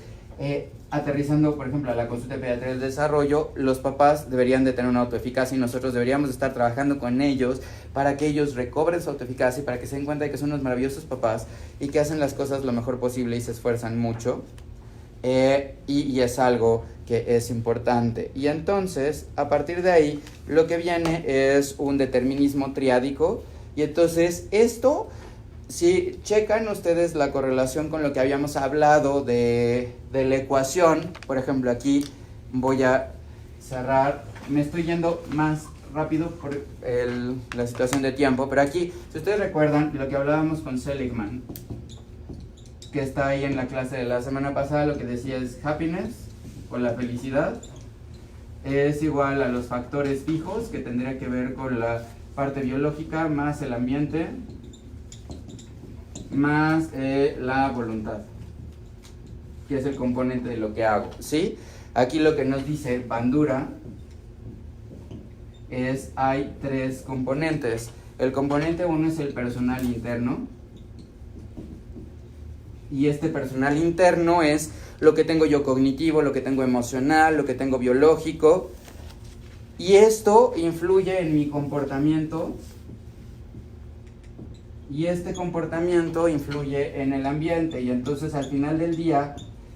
aterrizando, por ejemplo, a la consulta de pediatría del desarrollo, los papás deberían de tener una autoeficacia y nosotros deberíamos estar trabajando con ellos para que ellos recobren su autoeficacia y para que se den cuenta de que son unos maravillosos papás y que hacen las cosas lo mejor posible y se esfuerzan mucho. Y es algo que es importante. Y entonces, a partir de ahí, lo que viene es un determinismo triádico. Y entonces, esto, si checan ustedes la correlación con lo que habíamos hablado de la ecuación, por ejemplo, aquí voy a cerrar, me estoy yendo más rápido por la situación de tiempo, pero aquí, si ustedes recuerdan lo que hablábamos con Seligman, que está ahí en la clase de la semana pasada, lo que decía es happiness, o la felicidad, es igual a los factores fijos, que tendría que ver con la parte biológica, más el ambiente, más la voluntad, que es el componente de lo que hago, ¿sí? Aquí lo que nos dice Bandura es, hay 3 componentes. El componente 1 es el personal interno, y este personal interno es lo que tengo yo cognitivo, lo que tengo emocional, lo que tengo biológico, y esto influye en mi comportamiento, y este comportamiento influye en el ambiente, y entonces al final del día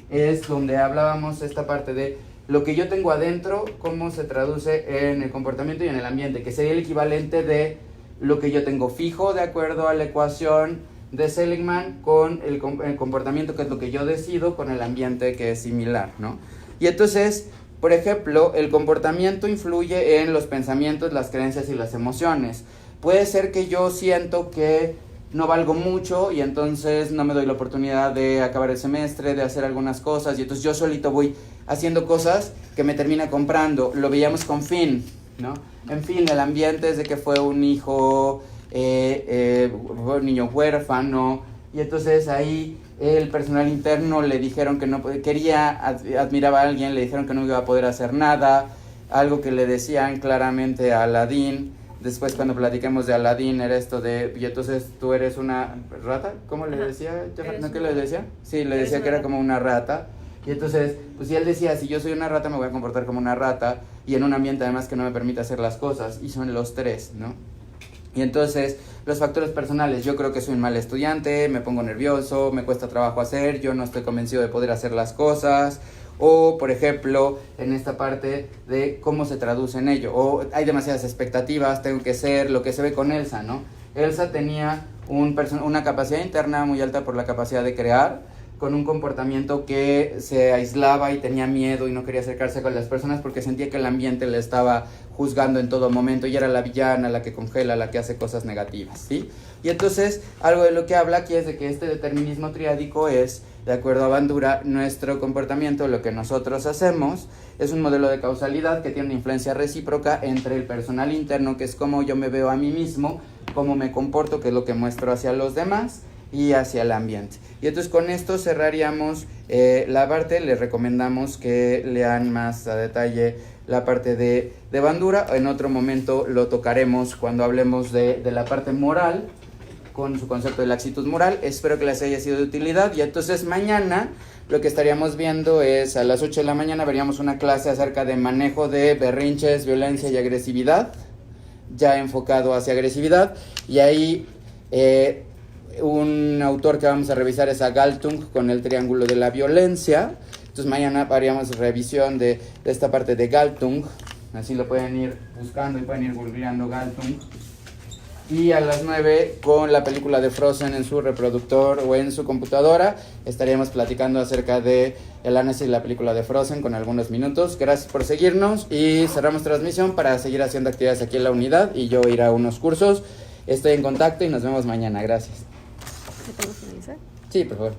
es donde hablábamos esta parte de lo que yo tengo adentro, cómo se traduce en el comportamiento y en el ambiente, que sería el equivalente de lo que yo tengo fijo de acuerdo a la ecuación de Seligman con el comportamiento, que es lo que yo decido, con el ambiente, que es similar, ¿no? Y entonces, por ejemplo, el comportamiento influye en los pensamientos, las creencias y las emociones. Puede ser que yo siento que no valgo mucho y entonces no me doy la oportunidad de acabar el semestre, de hacer algunas cosas, y entonces yo solito voy haciendo cosas que me termina comprando. Lo veíamos con Finn, ¿no? En fin, el ambiente es de que fue un hijo, un niño huérfano, y entonces ahí el personal interno le dijeron que no quería, admiraba a alguien, le dijeron que no iba a poder hacer nada, algo que le decían claramente a Aladín. Después, cuando platiquemos de Aladín, era esto de, y entonces tú eres una rata, ¿cómo le decía? ¿No qué le decía? Sí, le decía que era como una rata. Y entonces, pues si él decía, si yo soy una rata, me voy a comportar como una rata, y en un ambiente además que no me permite hacer las cosas, y son los 3, ¿no? Y entonces, los factores personales, yo creo que soy un mal estudiante, me pongo nervioso, me cuesta trabajo hacer, yo no estoy convencido de poder hacer las cosas, o por ejemplo, en esta parte de cómo se traduce en ello, o hay demasiadas expectativas, tengo que ser lo que se ve con Elsa, ¿no? Elsa tenía una capacidad interna muy alta por la capacidad de crear, con un comportamiento que se aislaba y tenía miedo y no quería acercarse con las personas porque sentía que el ambiente le estaba juzgando en todo momento y era la villana, la que congela, la que hace cosas negativas, ¿sí? Y entonces, algo de lo que habla aquí es de que este determinismo triádico es, de acuerdo a Bandura, nuestro comportamiento, lo que nosotros hacemos, es un modelo de causalidad que tiene una influencia recíproca entre el personal interno, que es cómo yo me veo a mí mismo, cómo me comporto, que es lo que muestro hacia los demás, y hacia el ambiente. Y entonces con esto cerraríamos la parte. Les recomendamos que lean más a detalle la parte de Bandura. En otro momento lo tocaremos cuando hablemos de la parte moral, con su concepto de laxitud moral. Espero que les haya sido de utilidad. Y entonces mañana lo que estaríamos viendo es a las 8 de la mañana veríamos una clase acerca de manejo de berrinches, violencia y agresividad, ya enfocado hacia agresividad. Y ahí un autor que vamos a revisar es a Galtung con el triángulo de la violencia. Entonces mañana haríamos revisión de esta parte de Galtung. Así lo pueden ir buscando y pueden ir googleando Galtung. Y a las 9 con la película de Frozen en su reproductor o en su computadora estaríamos platicando acerca de el análisis de la película de Frozen con algunos minutos. Gracias por seguirnos y cerramos transmisión para seguir haciendo actividades aquí en la unidad y yo ir a unos cursos. Estoy en contacto y nos vemos mañana. Gracias. ¿Se puede finalizar? Sí, por favor.